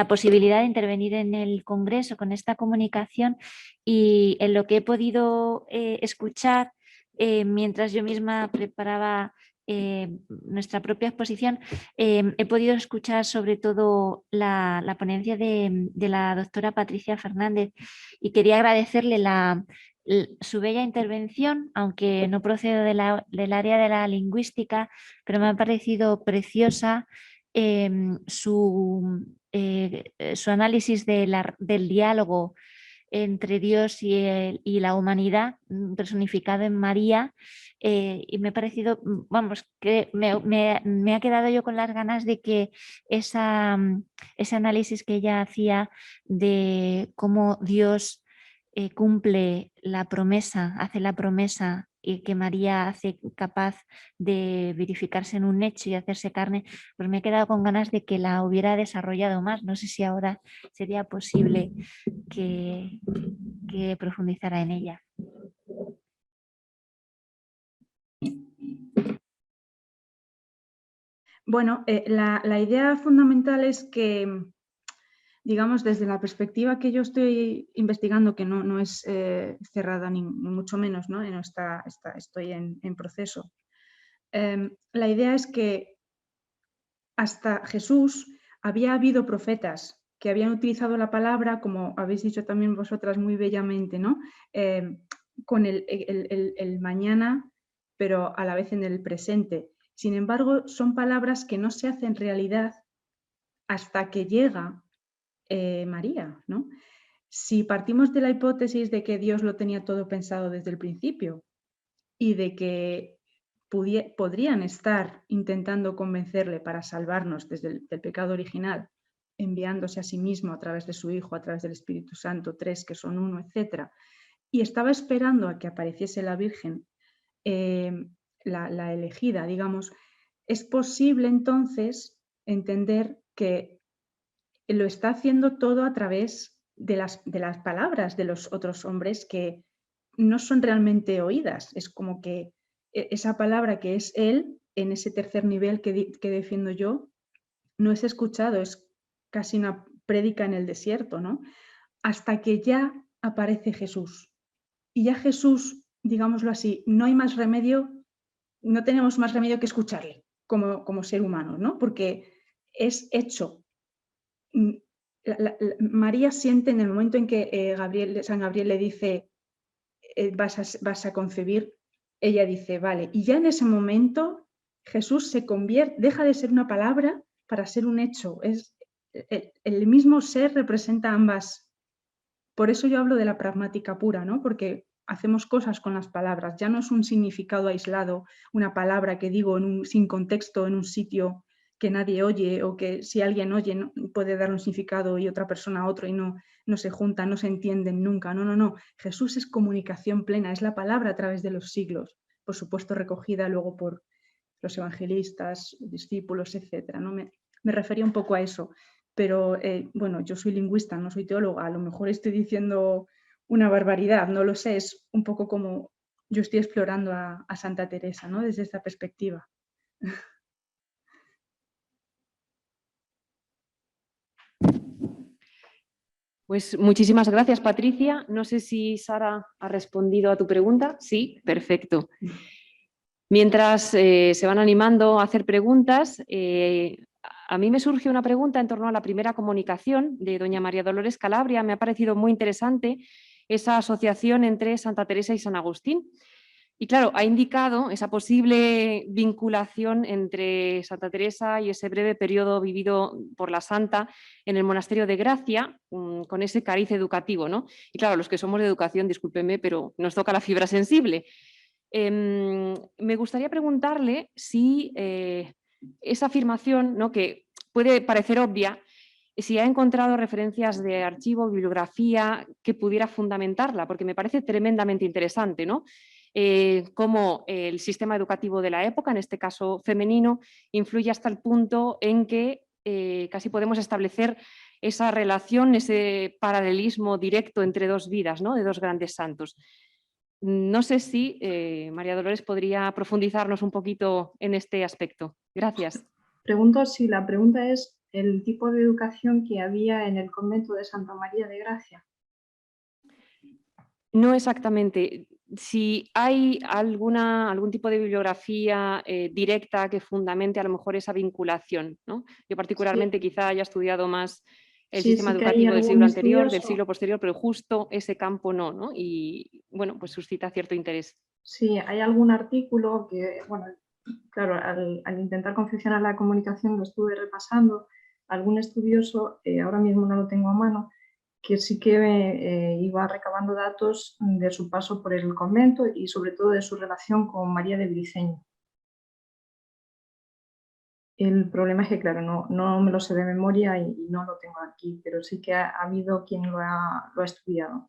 posibilidad de intervenir en el Congreso con esta comunicación y en lo que he podido escuchar mientras yo misma preparaba nuestra propia exposición, he podido escuchar sobre todo la ponencia de la doctora Patricia Fernández y quería agradecerle su bella intervención, aunque no procedo del área de la lingüística, pero me ha parecido preciosa su análisis del diálogo entre Dios y la humanidad personificado en María, y me ha parecido, vamos, que me ha quedado yo con las ganas de que ese análisis que ella hacía de cómo Dios cumple la promesa, hace la promesa y que María hace capaz de verificarse en un hecho y hacerse carne, pues me he quedado con ganas de que la hubiera desarrollado más. No sé si ahora sería posible que profundizara en ella. Bueno, la idea fundamental es que, digamos, desde la perspectiva que yo estoy investigando, que no es cerrada ni mucho menos, ¿no? Estoy en proceso. La idea es que hasta Jesús había habido profetas que habían utilizado la palabra, como habéis dicho también vosotras muy bellamente, ¿no? Con el mañana, pero a la vez en el presente. Sin embargo, son palabras que no se hacen realidad hasta que llega María, ¿no? Si partimos de la hipótesis de que Dios lo tenía todo pensado desde el principio y de que podrían estar intentando convencerle para salvarnos desde el pecado original, enviándose a sí mismo a través de su Hijo, a través del Espíritu Santo, tres que son uno, etc. Y estaba esperando a que apareciese la Virgen, la elegida, digamos, es posible entonces entender que lo está haciendo todo a través de las palabras de los otros hombres que no son realmente oídas. Es como que esa palabra que es Él, en ese tercer nivel que defiendo yo, no es escuchado, es casi una prédica en el desierto, ¿no? Hasta que ya aparece Jesús. Y ya Jesús, digámoslo así, no hay más remedio, no tenemos más remedio que escucharle como ser humano, ¿no? Porque es hecho. María siente en el momento en que San Gabriel le dice vas a concebir, ella dice, vale, y ya en ese momento Jesús se convierte, deja de ser una palabra para ser un hecho. El mismo ser representa ambas. Por eso yo hablo de la pragmática pura, ¿no? Porque hacemos cosas con las palabras, ya no es un significado aislado, una palabra que digo sin contexto en un sitio que nadie oye o que si alguien oye puede dar un significado y otra persona otro y no se juntan, no se entienden nunca. No, no, no. Jesús es comunicación plena, es la palabra a través de los siglos, por supuesto recogida luego por los evangelistas, discípulos, etc. ¿no? Me refería un poco a eso, pero bueno, yo soy lingüista, no soy teóloga, a lo mejor estoy diciendo una barbaridad, no lo sé, es un poco como yo estoy explorando a Santa Teresa, ¿no? Desde esta perspectiva. Pues muchísimas gracias, Patricia. No sé si Sara ha respondido a tu pregunta. Sí, perfecto. Mientras se van animando a hacer preguntas, a mí me surge una pregunta en torno a la primera comunicación de doña María Dolores Calabria. Me ha parecido muy interesante esa asociación entre Santa Teresa y San Agustín. Y claro, ha indicado esa posible vinculación entre Santa Teresa y ese breve periodo vivido por la santa en el monasterio de Gracia, con ese cariz educativo, ¿no? Y claro, los que somos de educación, discúlpenme, pero nos toca la fibra sensible. Me gustaría preguntarle si esa afirmación, ¿no?, que puede parecer obvia, si ha encontrado referencias de archivo, bibliografía que pudiera fundamentarla, porque me parece tremendamente interesante, ¿no? Cómo el sistema educativo de la época, en este caso femenino, influye hasta el punto en que casi podemos establecer esa relación, ese paralelismo directo entre dos vidas, ¿no?, de dos grandes santos. No sé si María Dolores podría profundizarnos un poquito en este aspecto. Gracias. Pregunto si la pregunta es el tipo de educación que había en el convento de Santa María de Gracia. No exactamente. Si hay algún tipo de bibliografía directa que fundamente a lo mejor esa vinculación, ¿no? Yo particularmente quizá haya estudiado más el sistema educativo del siglo anterior, del siglo posterior, pero justo ese campo no, y bueno, pues suscita cierto interés. Sí, hay algún artículo que, bueno, claro, al intentar confeccionar la comunicación lo estuve repasando, algún estudioso, ahora mismo no lo tengo a mano, que sí que iba recabando datos de su paso por el convento y sobre todo de su relación con María de Briceño. El problema es que, claro, no me lo sé de memoria y no lo tengo aquí, pero sí que ha habido quien lo ha estudiado.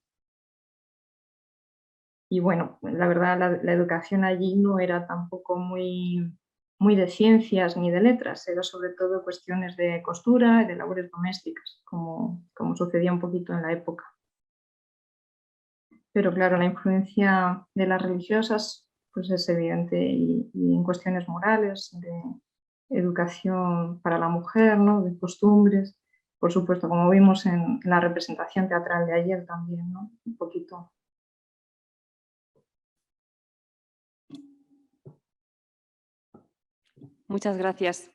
Y bueno, la verdad, la educación allí no era tampoco muy de ciencias ni de letras, era sobre todo cuestiones de costura y de labores domésticas, como sucedía un poquito en la época. Pero claro, la influencia de las religiosas pues es evidente y en cuestiones morales, de educación para la mujer, ¿no?, de costumbres, por supuesto, como vimos en la representación teatral de ayer también, ¿no?, un poquito. Muchas gracias.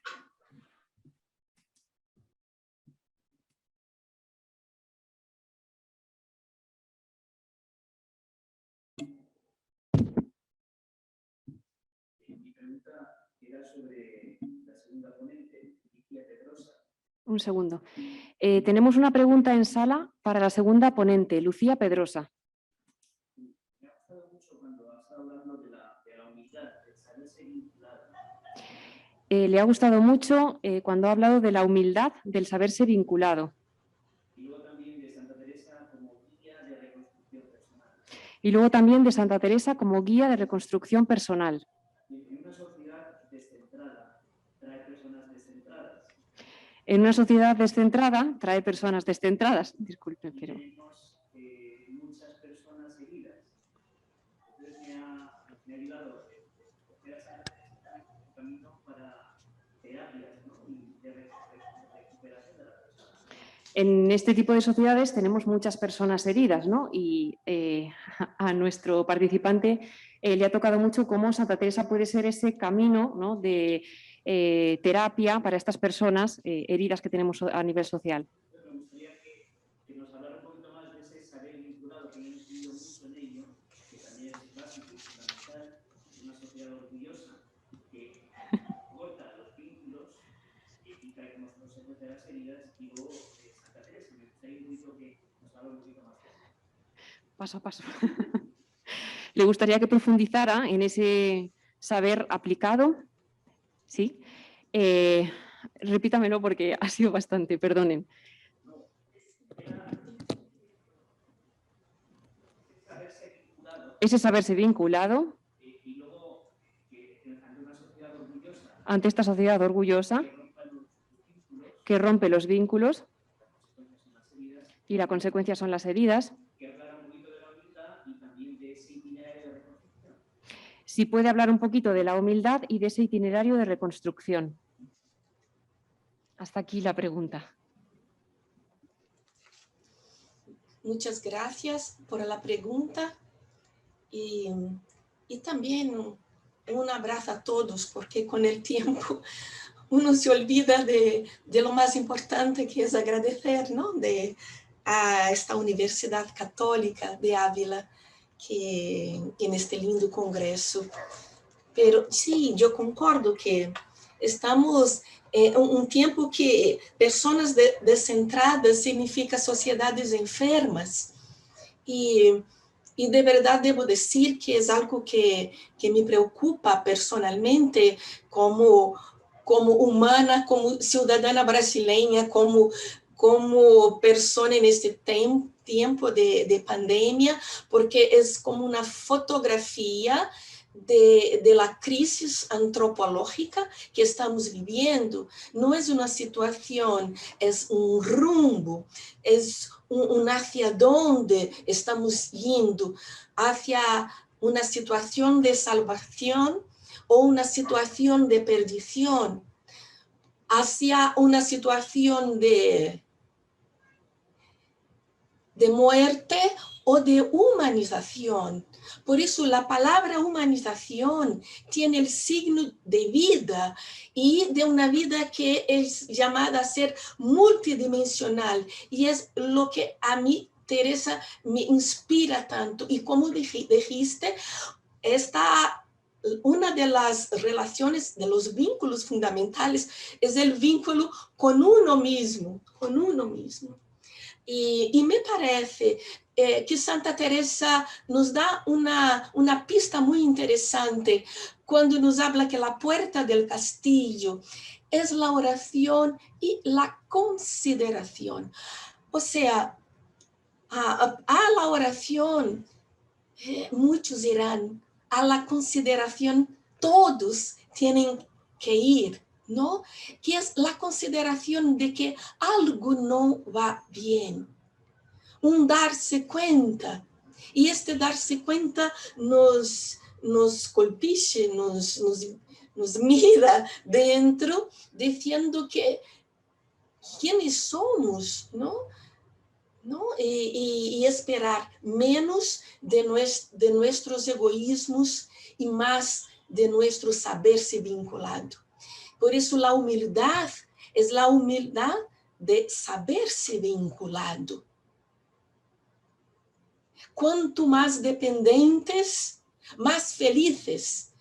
Mi pregunta era sobre la segunda ponente, Lucía Pedrosa. Un segundo. Tenemos una pregunta en sala para la segunda ponente, Lucía Pedrosa. Me ha gustado mucho cuando has estado hablando de la humildad, del saberse vinculado. Le ha gustado mucho cuando ha hablado de la humildad, del saberse vinculado. Y luego también de Santa Teresa como guía de reconstrucción personal. Y luego también de Santa Teresa como guía de reconstrucción personal. En una sociedad descentrada trae personas descentradas. En una sociedad descentrada trae personas descentradas. Disculpen, pero... Tenemos muchas personas heridas. Entonces me ha ayudado escoger a Santa Teresa como un camino para terapias, ¿no?, y de recuperación de la persona. En este tipo de sociedades tenemos muchas personas heridas, ¿no? Y a nuestro participante le ha tocado mucho cómo Santa Teresa puede ser ese camino, ¿no?, de terapia para estas personas heridas que tenemos a nivel social. Me gustaría que nos hablara un poquito más de ese saber vinculado, que hemos vivido mucho en ello, que también es básico y fundamental en una sociedad orgullosa que corta los vínculos y trae como consecuencia las heridas. Y luego Santa Teresa, me gustaría un poquito que nos hablara un poquito más de eso. Paso a paso. Le gustaría que profundizara en ese saber aplicado. ¿Sí? Repítamelo porque ha sido bastante, perdonen. Ese saberse vinculado y luego ante una sociedad orgullosa, ante esta sociedad orgullosa que rompe los vínculos y la consecuencia son las heridas. que hablara un poquito de la humildad y también de ese itinerario de reconstrucción. Si puede hablar un poquito de la humildad y de ese itinerario de reconstrucción. Hasta aquí la pregunta. Muchas gracias por la pregunta y también un abrazo a todos, porque con el tiempo uno se olvida de lo más importante que es agradecer, ¿no? A esta Universidad Católica de Ávila, que en este lindo congreso. Pero sí, yo concordo que estamos en un tiempo que personas descentradas significa sociedades enfermas. Y de verdad debo decir que es algo que me preocupa personalmente como humana, como ciudadana brasileña, como persona en este tiempo de pandemia, porque es como una fotografía de la crisis antropológica que estamos viviendo. No es una situación, es un rumbo, es un hacia dónde estamos yendo, hacia una situación de salvación o una situación de perdición, hacia una situación de muerte o de humanización. Por eso la palabra humanización tiene el signo de vida y de una vida que es llamada a ser multidimensional. Y es lo que a mí, Teresa, me inspira tanto. Y como dijiste, una de las relaciones, de los vínculos fundamentales, es el vínculo con uno mismo, con uno mismo. Y me parece que Santa Teresa nos da una pista muy interesante cuando nos habla que la puerta del castillo es la oración y la consideración. O sea, a la oración muchos irán, a la consideración todos tienen que ir, ¿no? Que es la consideración de que algo no va bien, un darse cuenta. Y este darse cuenta nos colpiche, nos mira dentro diciendo que quiénes somos, ¿no? Y esperar menos de nuestros egoísmos y más de nuestro saberse vinculado. Por eso la humildad es la humildad de saberse vinculado. Cuanto más dependientes, más felices.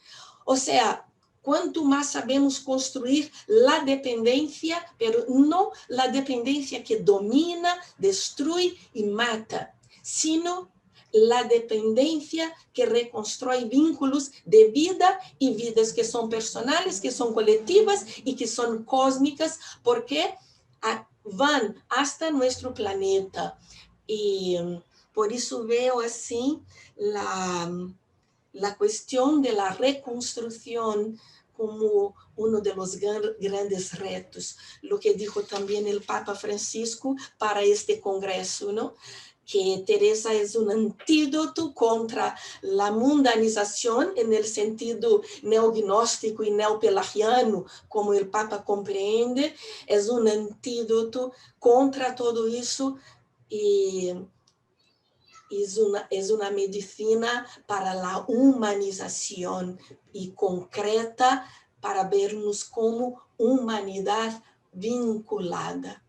O sea, cuanto más sabemos construir la dependencia, pero no la dependencia que domina, destruye y mata, sino la dependencia que reconstruye vínculos de vida y vidas que son personales, que son colectivas y que son cósmicas, porque van hasta nuestro planeta. Y por eso veo así la cuestión de la reconstrucción como uno de los grandes retos. Lo que dijo también el Papa Francisco para este congreso, ¿no? Que Teresa es un antídoto contra la mundanización en el sentido neognóstico y neopelagiano, como el Papa comprende, es un antídoto contra todo eso y es una medicina para la humanización y concreta para vernos como humanidad vinculada.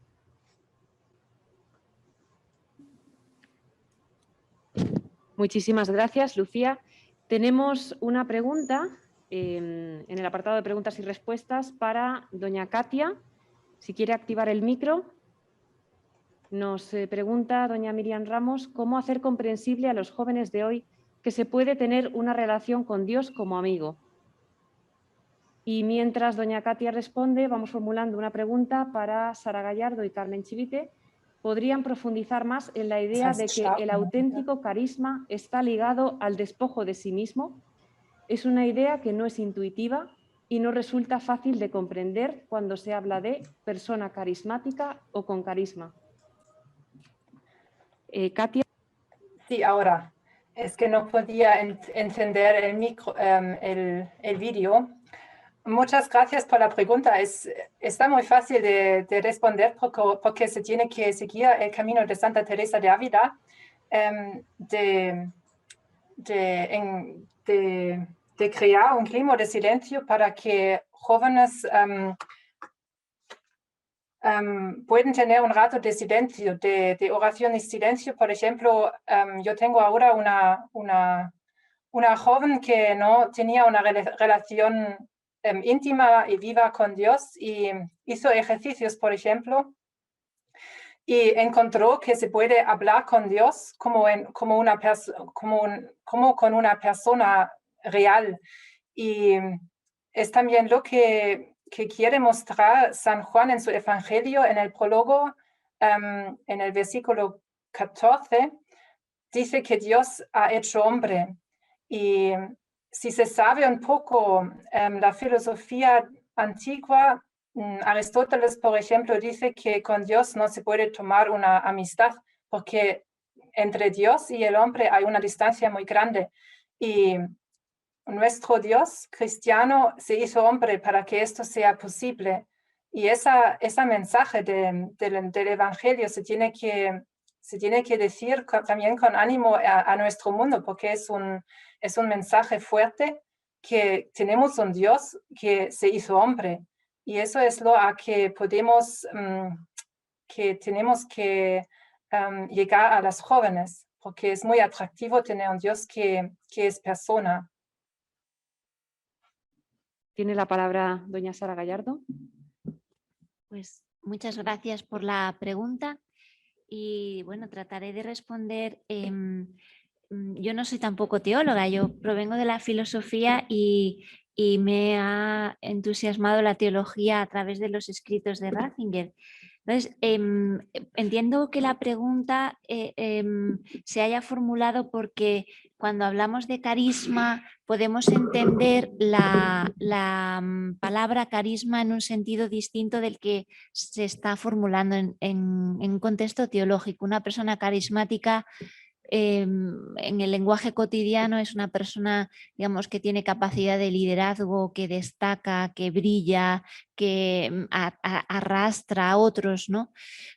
Muchísimas gracias, Lucía. Tenemos una pregunta en el apartado de preguntas y respuestas para doña Katia. Si quiere activar el micro. Nos pregunta doña Miriam Ramos, ¿cómo hacer comprensible a los jóvenes de hoy que se puede tener una relación con Dios como amigo? Y mientras doña Katia responde, vamos formulando una pregunta para Sara Gallardo y Carmen Chivite. ¿Podrían profundizar más en la idea de que el auténtico carisma está ligado al despojo de sí mismo? Es una idea que no es intuitiva y no resulta fácil de comprender cuando se habla de persona carismática o con carisma. Katia. Sí, ahora. Es que no podía encender el vídeo. Muchas gracias por la pregunta. Está muy fácil de responder porque se tiene que seguir el camino de Santa Teresa de Ávila, de crear un clima de silencio para que jóvenes pueden tener un rato de silencio, de oración y silencio. Por ejemplo, yo tengo ahora una joven que no tenía una relación íntima y viva con Dios y hizo ejercicios, por ejemplo, y encontró que se puede hablar con Dios como con una persona real. Y es también lo que quiere mostrar San Juan en su Evangelio, en el prólogo, en el versículo 14, dice que Dios ha hecho hombre. Y si se sabe un poco la filosofía antigua, Aristóteles, por ejemplo, dice que con Dios no se puede tomar una amistad porque entre Dios y el hombre hay una distancia muy grande. Y nuestro Dios cristiano se hizo hombre para que esto sea posible. Y ese mensaje del Evangelio se tiene que decir también con ánimo a nuestro mundo, porque es un mensaje fuerte que tenemos un Dios que se hizo hombre. Y eso es lo a que podemos, que tenemos que llegar a las jóvenes, porque es muy atractivo tener un Dios que es persona. Tiene la palabra doña Sara Gallardo. Pues muchas gracias por la pregunta y bueno, trataré de responder. Yo no soy tampoco teóloga, yo provengo de la filosofía y me ha entusiasmado la teología a través de los escritos de Ratzinger. Entonces, entiendo que la pregunta se haya formulado porque cuando hablamos de carisma podemos entender la palabra carisma en un sentido distinto del que se está formulando en un contexto teológico. Una persona carismática en el lenguaje cotidiano es una persona, digamos, que tiene capacidad de liderazgo, que destaca, que brilla, que arrastra a otros, ¿no?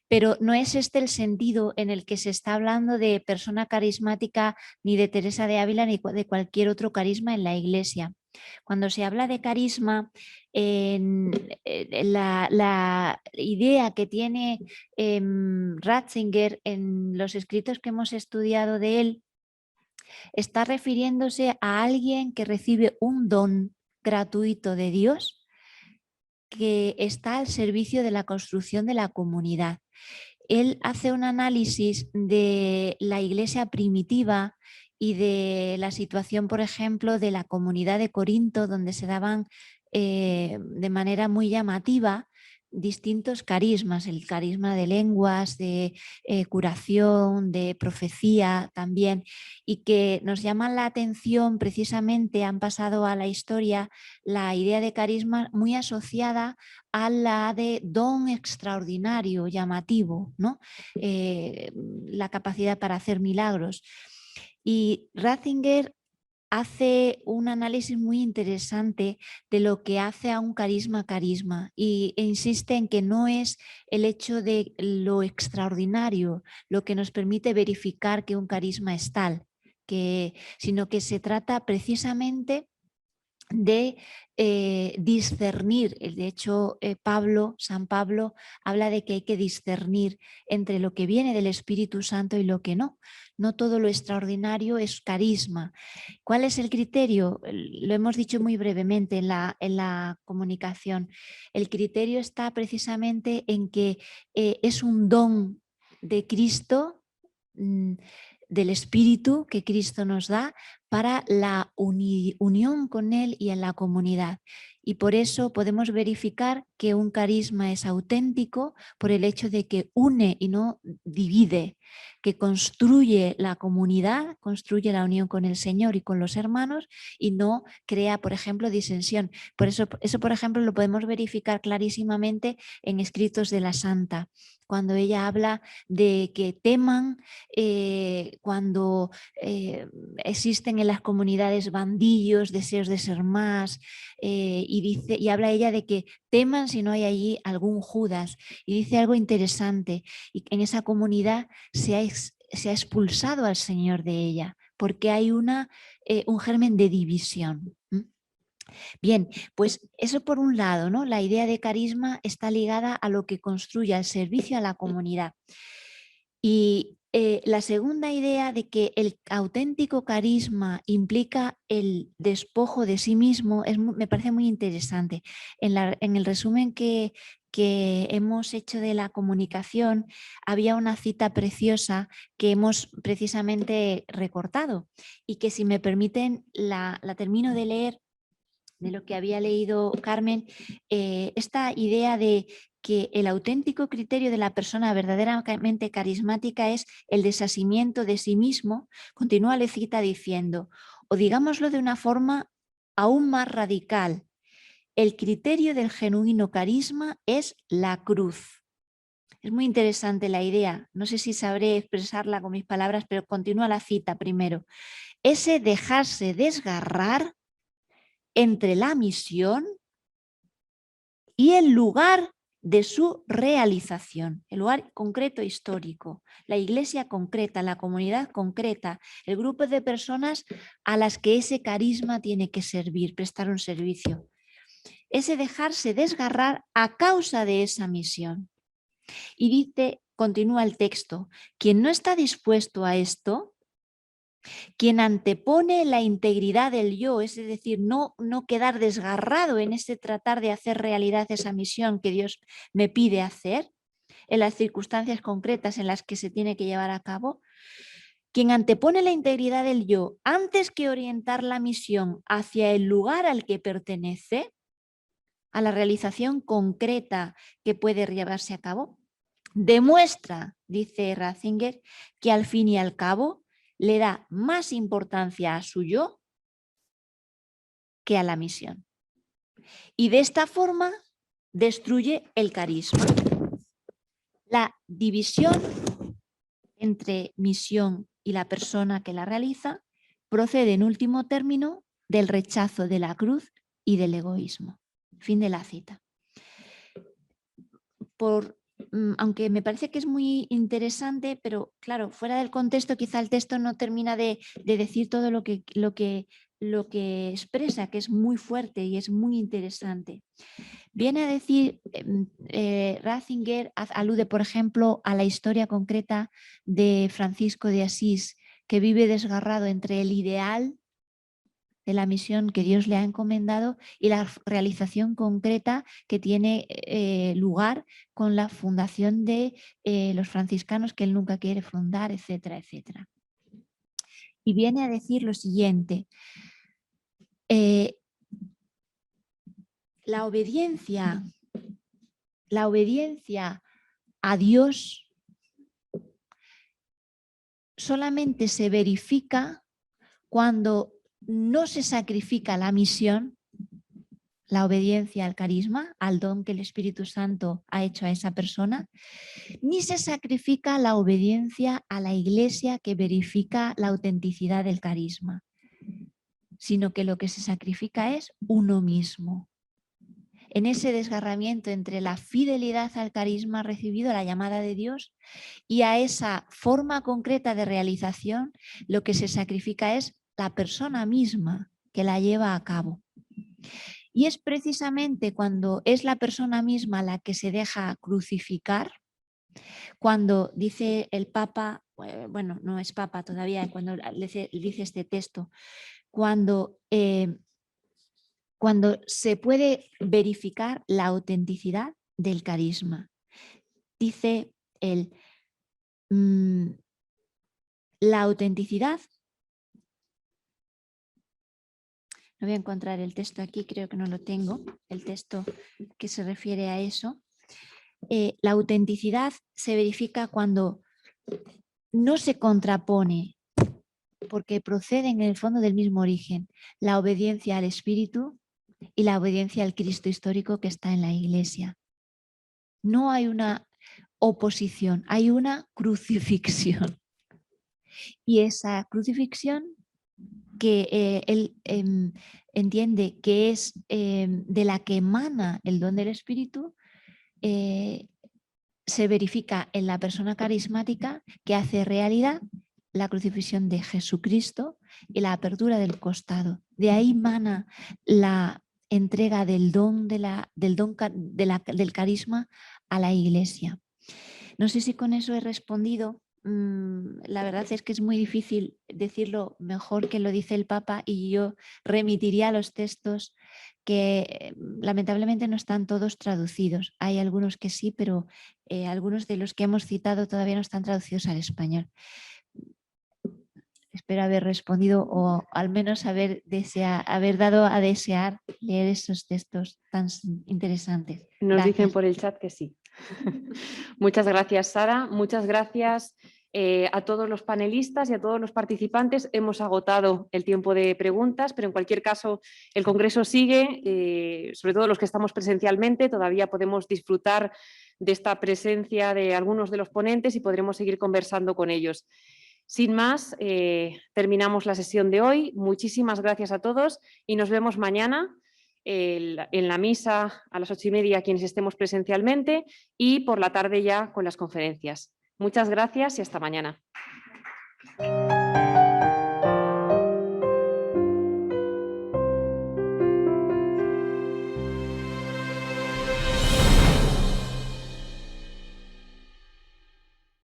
Pero no es este el sentido en el que se está hablando de persona carismática ni de Teresa de Ávila ni de cualquier otro carisma en la Iglesia. Cuando se habla de carisma, la idea que tiene Ratzinger en los escritos que hemos estudiado de él está refiriéndose a alguien que recibe un don gratuito de Dios que está al servicio de la construcción de la comunidad. Él hace un análisis de la iglesia primitiva y de la situación, por ejemplo, de la comunidad de Corinto, donde se daban de manera muy llamativa distintos carismas, el carisma de lenguas, de curación, de profecía también, y que nos llaman la atención precisamente, han pasado a la historia la idea de carisma muy asociada a la de don extraordinario, llamativo, ¿no? La capacidad para hacer milagros. Y Ratzinger hace un análisis muy interesante de lo que hace a un carisma e insiste en que no es el hecho de lo extraordinario lo que nos permite verificar que un carisma es tal, sino que se trata precisamente de discernir. De hecho, San Pablo habla de que hay que discernir entre lo que viene del Espíritu Santo y lo que no. No todo lo extraordinario es carisma. ¿Cuál es el criterio? Lo hemos dicho muy brevemente en la comunicación. El criterio está precisamente en que es un don de Cristo, del Espíritu que Cristo nos da para la unión con Él y en la comunidad. Y por eso podemos verificar que un carisma es auténtico por el hecho de que une y no divide, que construye la comunidad, construye la unión con el Señor y con los hermanos y no crea, por ejemplo, disensión. Por eso, por ejemplo, lo podemos verificar clarísimamente en escritos de la Santa, cuando ella habla de que teman cuando existen en las comunidades bandillos, deseos de ser más, y habla ella de que teman si no hay allí algún Judas, y dice algo interesante, y en esa comunidad se ha expulsado al Señor de ella, porque hay un germen de división. Bien, pues eso por un lado, ¿no? La idea de carisma está ligada a lo que construye, al servicio a la comunidad. Y la segunda idea de que el auténtico carisma implica el despojo de sí mismo me parece muy interesante. En el resumen que hemos hecho de la comunicación había una cita preciosa que hemos precisamente recortado y que, si me permiten, la termino de leer, de lo que había leído Carmen, esta idea de que el auténtico criterio de la persona verdaderamente carismática es el desasimiento de sí mismo. Continúa la cita diciendo, o digámoslo de una forma aún más radical, el criterio del genuino carisma es la cruz. Es muy interesante la idea, no sé si sabré expresarla con mis palabras, pero continúa la cita primero. Ese dejarse desgarrar entre la misión y el lugar de su realización, el lugar concreto histórico, la iglesia concreta, la comunidad concreta, el grupo de personas a las que ese carisma tiene que servir, prestar un servicio. Ese dejarse desgarrar a causa de esa misión. Y dice, continúa el texto, quien no está dispuesto a esto, quien antepone la integridad del yo, es decir, no quedar desgarrado en ese tratar de hacer realidad esa misión que Dios me pide hacer, en las circunstancias concretas en las que se tiene que llevar a cabo, quien antepone la integridad del yo antes que orientar la misión hacia el lugar al que pertenece, a la realización concreta que puede llevarse a cabo, demuestra, dice Ratzinger, que al fin y al cabo le da más importancia a su yo que a la misión. Y de esta forma destruye el carisma. La división entre misión y la persona que la realiza procede en último término del rechazo de la cruz y del egoísmo. Fin de la cita. Aunque me parece que es muy interesante, pero claro, fuera del contexto quizá el texto no termina de decir todo lo que expresa, que es muy fuerte y es muy interesante. Viene a decir, Ratzinger alude, por ejemplo, a la historia concreta de Francisco de Asís, que vive desgarrado entre el ideal de la misión que Dios le ha encomendado y la realización concreta que tiene lugar con la fundación de los franciscanos que él nunca quiere fundar, etcétera, etcétera. Y viene a decir lo siguiente, la obediencia a Dios solamente se verifica cuando no se sacrifica la misión, la obediencia al carisma, al don que el Espíritu Santo ha hecho a esa persona, ni se sacrifica la obediencia a la iglesia que verifica la autenticidad del carisma, sino que lo que se sacrifica es uno mismo. En ese desgarramiento entre la fidelidad al carisma recibido, a la llamada de Dios, y a esa forma concreta de realización, lo que se sacrifica es la persona misma que la lleva a cabo. Y es precisamente cuando es la persona misma la que se deja crucificar, cuando dice el Papa, bueno, no es Papa todavía, cuando dice este texto, cuando se puede verificar la autenticidad del carisma. Dice él, la autenticidad No voy a encontrar el texto aquí, creo que no lo tengo, el texto que se refiere a eso. La autenticidad se verifica cuando no se contrapone, porque proceden en el fondo del mismo origen, la obediencia al Espíritu y la obediencia al Cristo histórico que está en la Iglesia. No hay una oposición, hay una crucifixión. Y esa crucifixión que él entiende que es de la que emana el don del Espíritu, se verifica en la persona carismática que hace realidad la crucifixión de Jesucristo y la apertura del costado. De ahí emana la entrega del don, del carisma a la Iglesia. No sé si con eso he respondido. La verdad es que es muy difícil decirlo mejor que lo dice el Papa, y yo remitiría a los textos que lamentablemente no están todos traducidos. Hay algunos que sí, pero algunos de los que hemos citado todavía no están traducidos al español. Espero haber respondido, o al menos haber dado a desear leer esos textos tan interesantes. Nos Gracias. dicen por el chat que sí. Muchas gracias, Sara. Muchas gracias a todos los panelistas y a todos los participantes. Hemos agotado el tiempo de preguntas, pero en cualquier caso el Congreso sigue, sobre todo los que estamos presencialmente. Todavía podemos disfrutar de esta presencia de algunos de los ponentes y podremos seguir conversando con ellos. Sin más, terminamos la sesión de hoy. Muchísimas gracias a todos y nos vemos mañana en la misa a las 8:30 quienes estemos presencialmente, y por la tarde ya con las conferencias. Muchas gracias y hasta mañana.